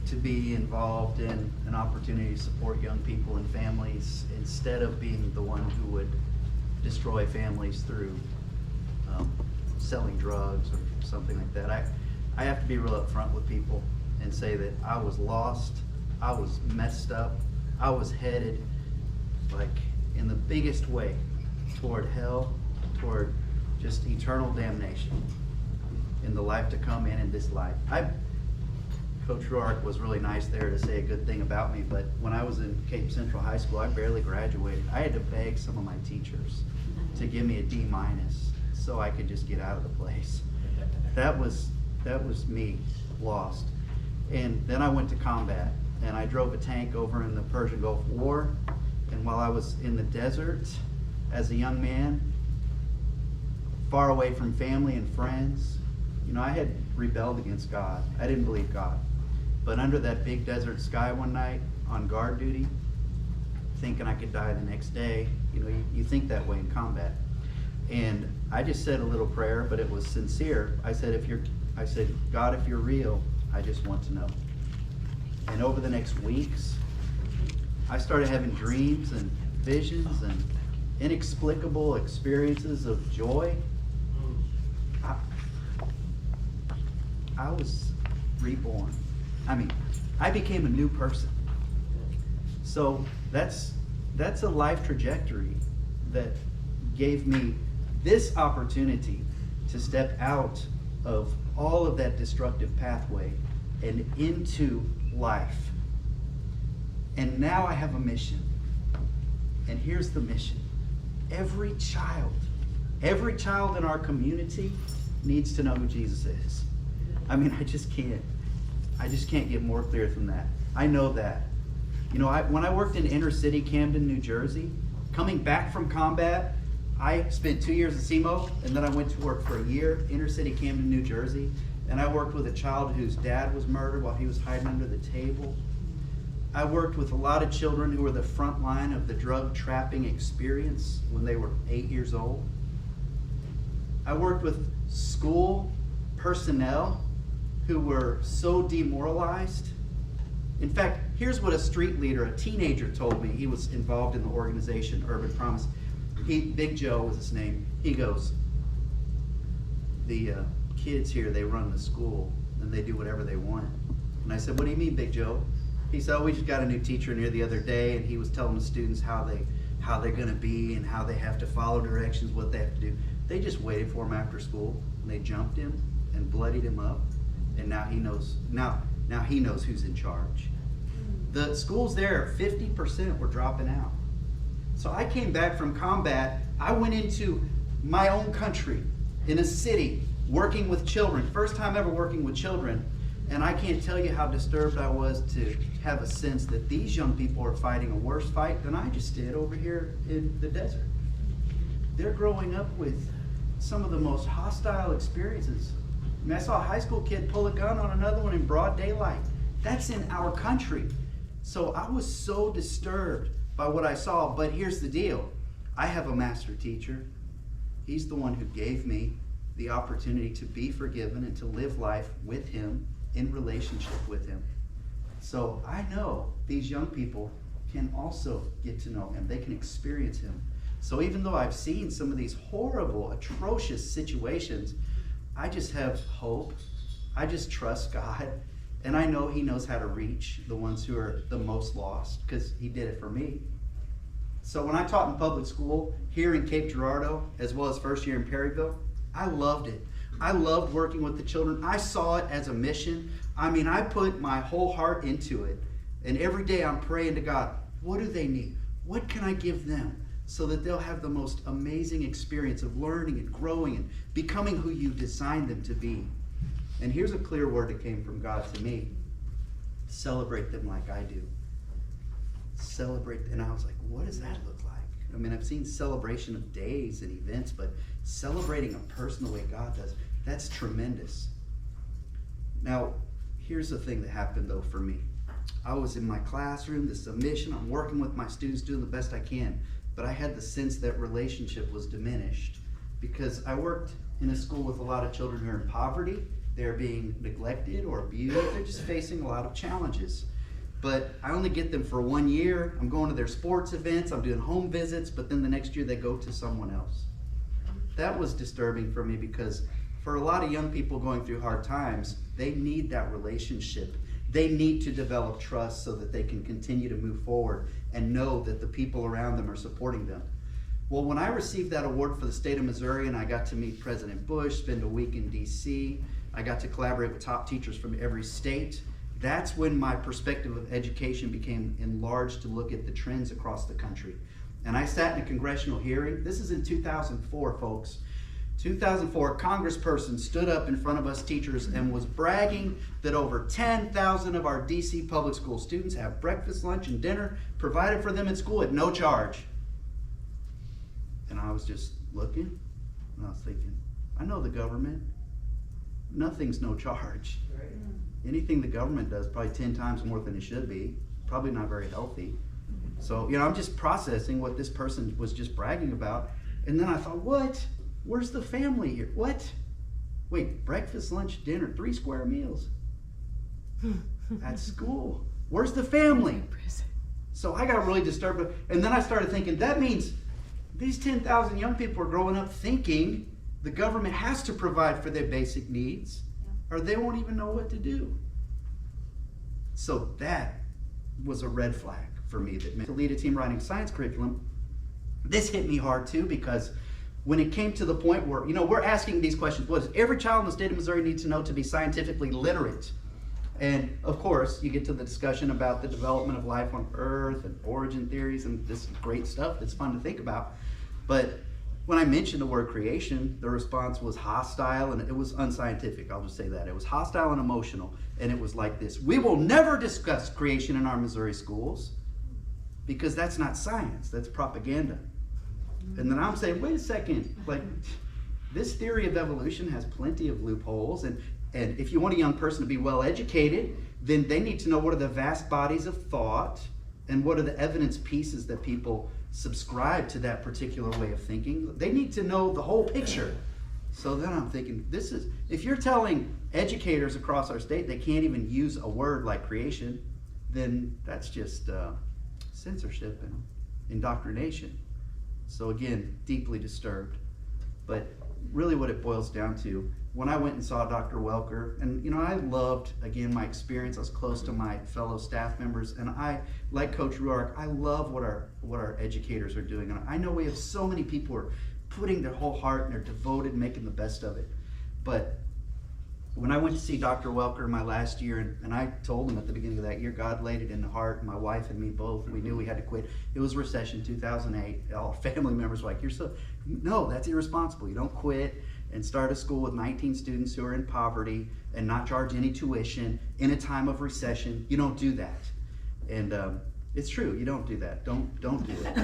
to be involved in an opportunity to support young people and families instead of being the one who would destroy families through selling drugs or something like that. I have to be real upfront with people and say that I was lost, I was messed up, I was headed like in the biggest way toward hell, toward just eternal damnation in the life to come and in this life. Coach Rourke was really nice there to say a good thing about me, but when I was in Cape Central High School, I barely graduated. I had to beg some of my teachers to give me a D- so I could just get out of the place. That was me, lost. And then I went to combat, and I drove a tank over in the Persian Gulf War, and while I was in the desert as a young man, far away from family and friends, I had rebelled against God. I didn't believe God. But under that big desert sky one night on guard duty, thinking I could die the next day, you think that way in combat. And I just said a little prayer, but it was sincere. I said, God, if you're real, I just want to know. And over the next weeks, I started having dreams and visions and inexplicable experiences of joy. I was reborn. I became a new person. So that's that's a life trajectory that gave me this opportunity to step out of all of that destructive pathway and into life. And now I have a mission. And here's the mission. Every child in our community needs to know who Jesus is. I mean, I just can't get more clear than that. I know that. You know, when I worked in inner city Camden, New Jersey, coming back from combat, I spent 2 years at SEMO, and then I went to work for a year, inner city Camden, New Jersey, and I worked with a child whose dad was murdered while he was hiding under the table. I worked with a lot of children who were the front line of the drug trapping experience when they were 8 years old. I worked with school personnel who were so demoralized. In fact, here's what a street leader, a teenager, told me. He was involved in the organization, Urban Promise. Big Joe was his name. He goes, the kids here, they run the school and they do whatever they want. And I said, what do you mean, Big Joe? He said, oh, we just got a new teacher in here the other day, and he was telling the students how they're going to be and how they have to follow directions, what they have to do. They just waited for him after school, and they jumped him and bloodied him up, and now he knows. Now he knows who's in charge. The schools there, 50% were dropping out. So I came back from combat. I went into my own country, in a city, working with children. First time ever working with children. And I can't tell you how disturbed I was to have a sense that these young people are fighting a worse fight than I just did over here in the desert. They're growing up with some of the most hostile experiences. I mean, I saw a high school kid pull a gun on another one in broad daylight. That's in our country. So I was so disturbed by what I saw, but here's the deal. I have a master teacher. He's the one who gave me the opportunity to be forgiven and to live life with him, in relationship with him. So I know these young people can also get to know him. They can experience him. So even though I've seen some of these horrible, atrocious situations, I just have hope. I just trust God. And I know he knows how to reach the ones who are the most lost, because he did it for me. So when I taught in public school here in Cape Girardeau, as well as first year in Perryville, I loved it. I loved working with the children. I saw it as a mission. I mean, I put my whole heart into it. And every day I'm praying to God, what do they need? What can I give them so that they'll have the most amazing experience of learning and growing and becoming who you designed them to be? And here's a clear word that came from God to me. Celebrate them like I do. Celebrate. And I was like, what does that look like? I mean, I've seen celebration of days and events, but celebrating a person the way God does, that's tremendous. Now, here's the thing that happened though for me. I was in my classroom, the submission, I'm working with my students, doing the best I can, but I had the sense that relationship was diminished because I worked in a school with a lot of children who are in poverty. They're being neglected or abused. They're just facing a lot of challenges. But I only get them for 1 year. I'm going to their sports events, I'm doing home visits, but then the next year they go to someone else. That was disturbing for me because for a lot of young people going through hard times, they need that relationship. They need to develop trust so that they can continue to move forward and know that the people around them are supporting them. Well, when I received that award for the state of Missouri and I got to meet President Bush, spend a week in DC, I got to collaborate with top teachers from every state. That's when my perspective of education became enlarged to look at the trends across the country. And I sat in a congressional hearing. This is in 2004, folks. 2004, a congressperson stood up in front of us teachers and was bragging that over 10,000 of our DC public school students have breakfast, lunch, and dinner provided for them in school at no charge. And I was just looking, and I was thinking, I know the government. Nothing's no charge. Right. Anything the government does, probably 10 times more than it should be. Probably not very healthy. So, you know, I'm just processing what this person was just bragging about. And then I thought, what? Where's the family here? What? Wait, breakfast, lunch, dinner, 3 square meals. At school. Where's the family? So I got really disturbed. And then I started thinking, that means these 10,000 young people are growing up thinking the government has to provide for their basic needs, or they won't even know what to do. So that was a red flag for me. That to lead a team writing science curriculum, this hit me hard too, because when it came to the point where, we're asking these questions, what does every child in the state of Missouri need to know to be scientifically literate? And of course, you get to the discussion about the development of life on Earth and origin theories, and this is great stuff that's fun to think about. But when I mentioned the word creation, the response was hostile, and it was unscientific. I'll just say that. It was hostile and emotional, and it was like this: we will never discuss creation in our Missouri schools because that's not science, that's propaganda. And then I'm saying, wait a second, like, this theory of evolution has plenty of loopholes, and if you want a young person to be well educated, then they need to know what are the vast bodies of thought and what are the evidence pieces that people subscribe to that particular way of thinking. They need to know the whole picture. So then I'm thinking, if you're telling educators across our state they can't even use a word like creation, then that's just censorship and indoctrination. So again, deeply disturbed. But really what it boils down to, when I went and saw Dr. Welker, and I loved, again, my experience. I was close to my fellow staff members, and I, like Coach Ruark, I love what our educators are doing. And I know we have so many people who are putting their whole heart and they're devoted, making the best of it. But when I went to see Dr. Welker my last year, and I told him at the beginning of that year, God laid it in the heart, my wife and me both, we knew we had to quit. It was recession, 2008. All family members were like, no, that's irresponsible. You don't quit and start a school with 19 students who are in poverty and not charge any tuition in a time of recession. You don't do that. And it's true, you don't do that. Don't do it.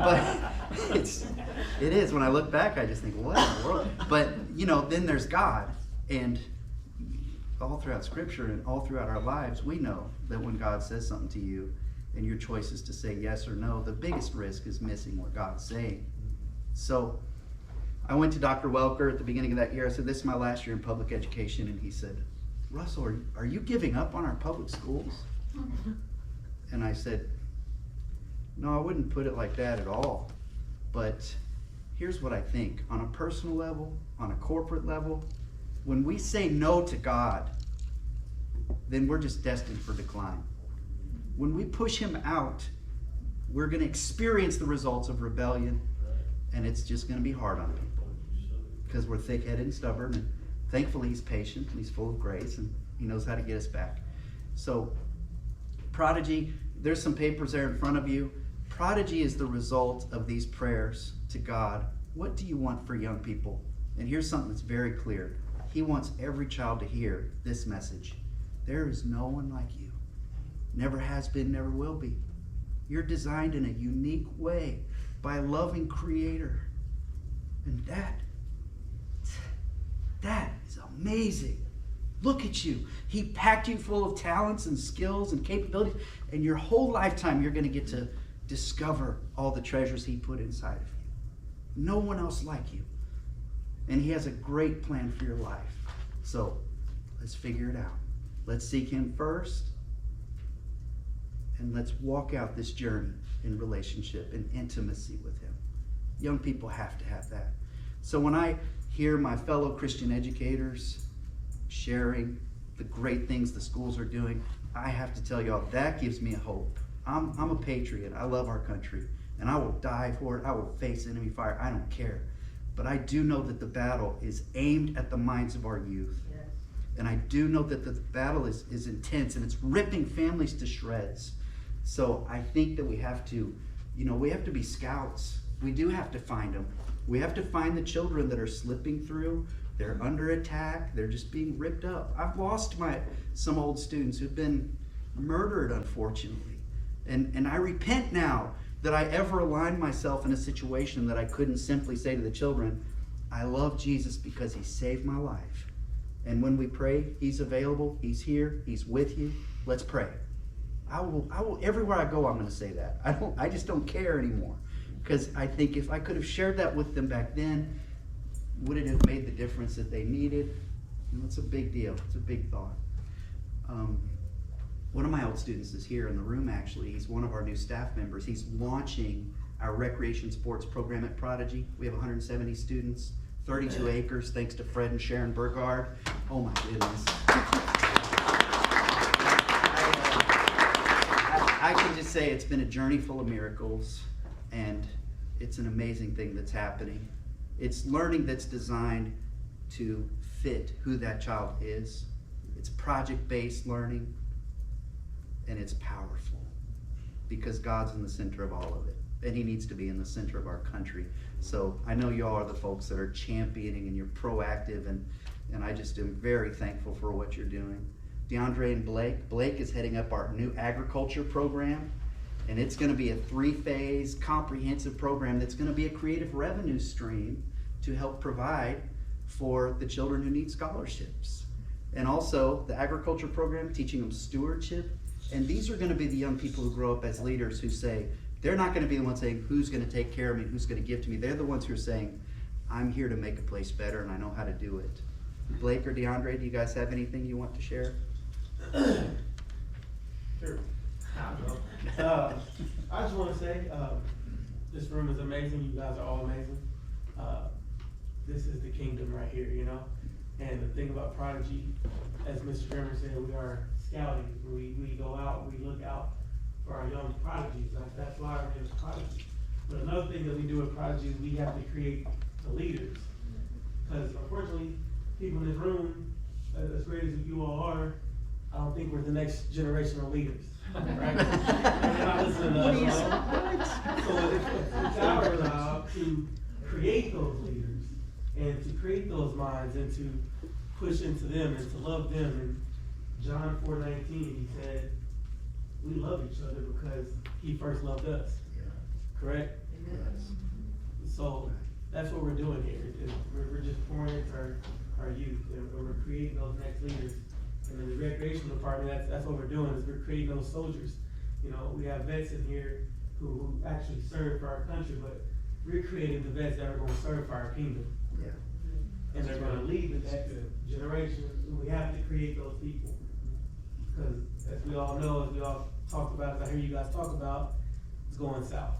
But it is. When I look back, I just think, what in the world? But then there's God, and all throughout Scripture and all throughout our lives, we know that when God says something to you, and your choice is to say yes or no, the biggest risk is missing what God's saying. So I went to Dr. Welker at the beginning of that year. I said, this is my last year in public education, and he said, Russell, are you giving up on our public schools? And I said, no, I wouldn't put it like that at all. But here's what I think. On a personal level, on a corporate level, when we say no to God, then we're just destined for decline. When we push him out, we're going to experience the results of rebellion, and it's just going to be hard on people because we're thick-headed and stubborn, and thankfully he's patient and he's full of grace and he knows how to get us back. So Prodigy, there's some papers there in front of you. Prodigy is the result of these prayers to God. What do you want for young people? And here's something that's very clear. He wants every child to hear this message. There is no one like you. Never has been, never will be. You're designed in a unique way by a loving Creator. And that is amazing. Look at you. He packed you full of talents and skills and capabilities, and your whole lifetime you're going to get to discover all the treasures he put inside of you. No one else like you. And he has a great plan for your life. So let's figure it out. Let's seek him first, and let's walk out this journey in relationship and intimacy with him. Young people have to have that. So when I hear my fellow Christian educators sharing the great things the schools are doing, I have to tell y'all, that gives me a hope. I'm a patriot. I love our country, and I will die for it. I will face enemy fire. I don't care. But I do know that the battle is aimed at the minds of our youth. Yes. And I do know that the battle is intense, and it's ripping families to shreds. So I think that we have to be scouts. We do have to find them. We have to find the children that are slipping through. They're under attack. They're just being ripped up. I've lost some old students who've been murdered, unfortunately. And I repent now that I ever aligned myself in a situation that I couldn't simply say to the children, I love Jesus because he saved my life. And when we pray, he's available, he's here, he's with you. Let's pray. I will everywhere I go, I'm going to say that. I just don't care anymore. Because I think if I could have shared that with them back then, would it have made the difference that they needed? It's a big deal. It's a big thought. One of my old students is here in the room, actually. He's one of our new staff members. He's launching our recreation sports program at Prodigy. We have 170 students, 32 acres, thanks to Fred and Sharon Burgard. Oh my goodness. I can just say it's been a journey full of miracles, and it's an amazing thing that's happening. It's learning that's designed to fit who that child is. It's project-based learning, and it's powerful because God's in the center of all of it, and he needs to be in the center of our country. So I know y'all are the folks that are championing, and you're proactive, and I just am very thankful for what you're doing. DeAndre and Blake is heading up our new agriculture program, and it's going to be a 3-phase comprehensive program that's going to be a creative revenue stream to help provide for the children who need scholarships. And also the agriculture program, teaching them stewardship. And these are going to be the young people who grow up as leaders who say, they're not going to be the ones saying, who's going to take care of me, who's going to give to me. They're the ones who are saying, I'm here to make a place better, and I know how to do it. Blake or DeAndre, do you guys have anything you want to share? Sure. I just want to say, this room is amazing. You guys are all amazing. This is the kingdom right here, you know? And the thing about Prodigy, as Mr. German said, we are scouting. We go out, we look out for our young prodigies. That's why our name is Prodigy. But another thing that we do at Prodigy is we have to create the leaders. Because unfortunately, people in this room, as great as you all are, I don't think we're the next generation of leaders, right? They're not listening to us. So it's our job to create those leaders and to create those minds and to push into them and to love them. And John 4:19, he said, we love each other because he first loved us. Correct? Yes. So that's what we're doing here. We're just pouring into our youth, and we're creating those next leaders. And in the recreation department, that's what we're doing, is we're creating those soldiers. You know, we have vets in here who actually serve for our country, but we're creating the vets that are going to serve for our kingdom. Yeah. And they're going to lead the next generation. We have to create those people. Because as we all know, as we all talked about, as I hear you guys talk about, it's going south.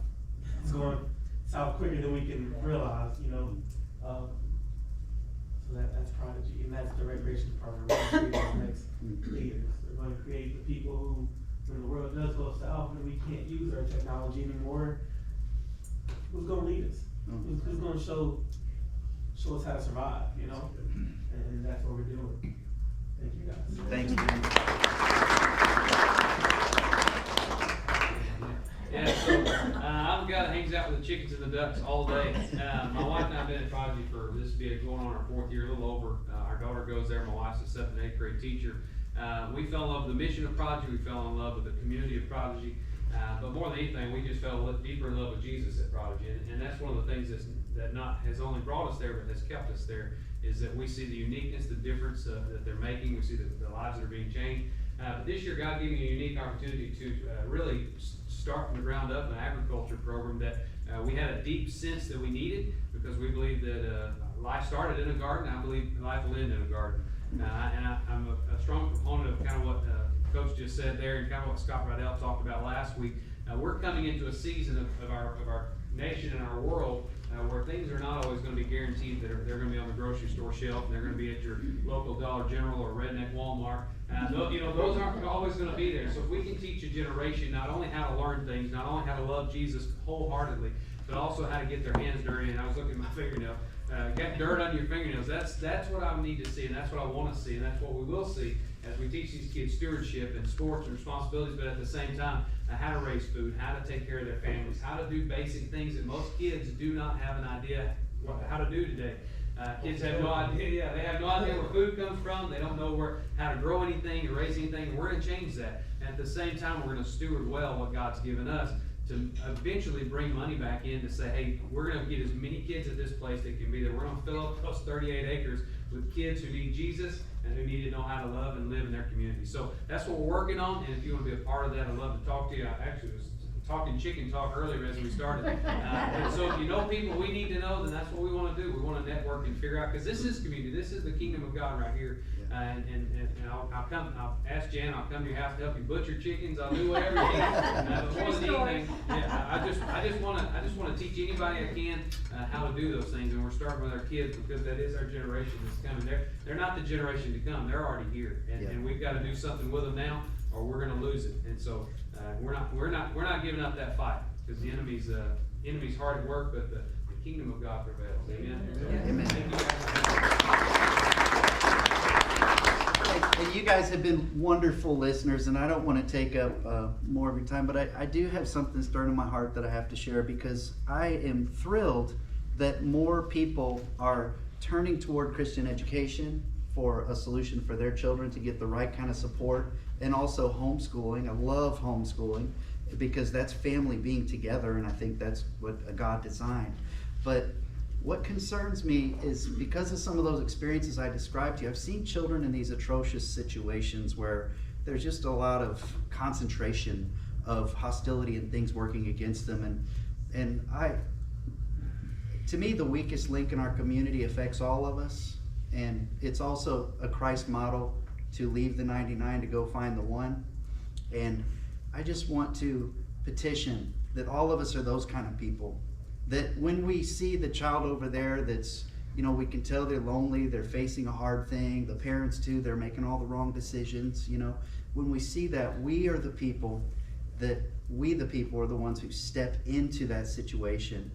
It's going south quicker than we can realize, you know. So that's Prodigy, and that's the recreation department. We're going to create those next leaders. We're going to create the people who, when the world does go south and we can't use our technology anymore, who's going to lead us? Who's going to show us how to survive, you know? And that's what we're doing. Thank you guys. Thank you. Yeah, so I'm the guy that hangs out with the chickens and the ducks all day. My wife and I have been at Prodigy for, this will be going on our 4th year, a little over. Our daughter goes there. My wife's a 7th and 8th grade teacher. We fell in love with the mission of Prodigy. We fell in love with the community of Prodigy. But more than anything, we just fell deeper in love with Jesus at Prodigy. And that's one of the things that not has only brought us there, but has kept us there, is that we see the uniqueness, the difference that they're making. We see the lives that are being changed. But this year, God gave me a unique opportunity to really start from the ground up an agriculture program that we had a deep sense that we needed, because we believe that life started in a garden. I believe life will end in a garden. And I'm a strong proponent of kind of what Coach just said there, and kind of what Scott Riddell talked about last week. We're coming into a season of our nation and our world where things are not always going to be guaranteed that they're going to be on the grocery store shelf, and they're going to be at your local Dollar General or Redneck Walmart. Those aren't always going to be there. So if we can teach a generation not only how to learn things, not only how to love Jesus wholeheartedly, but also how to get their hands dirty. And I was looking at my fingernail. Get dirt on your fingernails. That's what I need to see, and that's what I want to see, and that's what we will see as we teach these kids stewardship and sports and responsibilities, but at the same time, how to raise food, how to take care of their families, how to do basic things that most kids do not have an idea how to do today. Kids have no idea. Yeah, they have no idea where food comes from. They don't know how to grow anything or raise anything. We're going to change that. And at the same time, we're going to steward well what God's given us to eventually bring money back in to say, hey, we're going to get as many kids at this place that can be there. We're going to fill up those 38 acres with kids who need Jesus and who need to know how to love and live in their community. So that's what we're working on. And if you want to be a part of that, I'd love to talk to you. I actually was talking chicken talk earlier as we started. And so if you know people we need to know, then that's what we want to do. We want to network and figure out, because this is community. This is the kingdom of God right here. And I'll ask Jan, I'll come to your house to help you butcher chickens. I'll do whatever you need. More than anything, I just want to teach anybody I can how to do those things. And we're starting with our kids, because that is our generation that's coming. They're not the generation to come. They're already here. And we've got to do something with them now. or we're gonna lose it. And so, we're not giving up that fight, because the enemy's hard at work, but the kingdom of God prevails. Amen? Amen. Thank you guys. And you guys have been wonderful listeners, and I don't want to take up more of your time, but I do have something stirring in my heart that I have to share, because I am thrilled that more people are turning toward Christian education for a solution for their children to get the right kind of support, and also homeschooling. I love homeschooling because that's family being together, and I think that's what God designed. But what concerns me is, because of some of those experiences I described to you, I've seen children in these atrocious situations where there's just a lot of concentration of hostility and things working against them. And to me, the weakest link in our community affects all of us. And it's also a Christ model to leave the 99 to go find the one. And I just want to petition that all of us are those kind of people. That when we see the child over there that's, we can tell they're lonely, they're facing a hard thing, the parents too, they're making all the wrong decisions, when we see that, we are the people are the ones who step into that situation,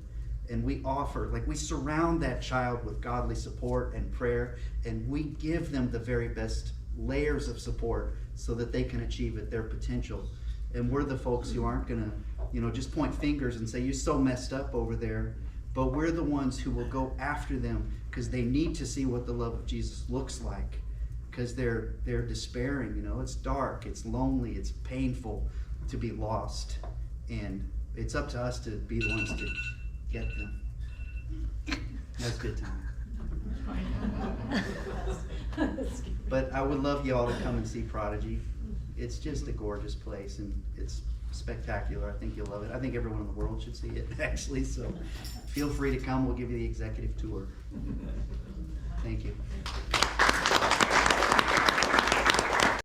and we offer, we surround that child with godly support and prayer, and we give them the very best layers of support so that they can achieve their potential. And we're the folks who aren't gonna just point fingers and say, you're so messed up over there. But we're the ones who will go after them, because they need to see what the love of Jesus looks like. Because they're despairing, it's dark, it's lonely, it's painful to be lost. And it's up to us to be the ones to get them. That's a good time. But I would love you all to come and see Prodigy. It's just a gorgeous place, and it's spectacular. I think you'll love it. I think everyone in the world should see it, actually. So feel free to come. We'll give you the executive tour. Thank you.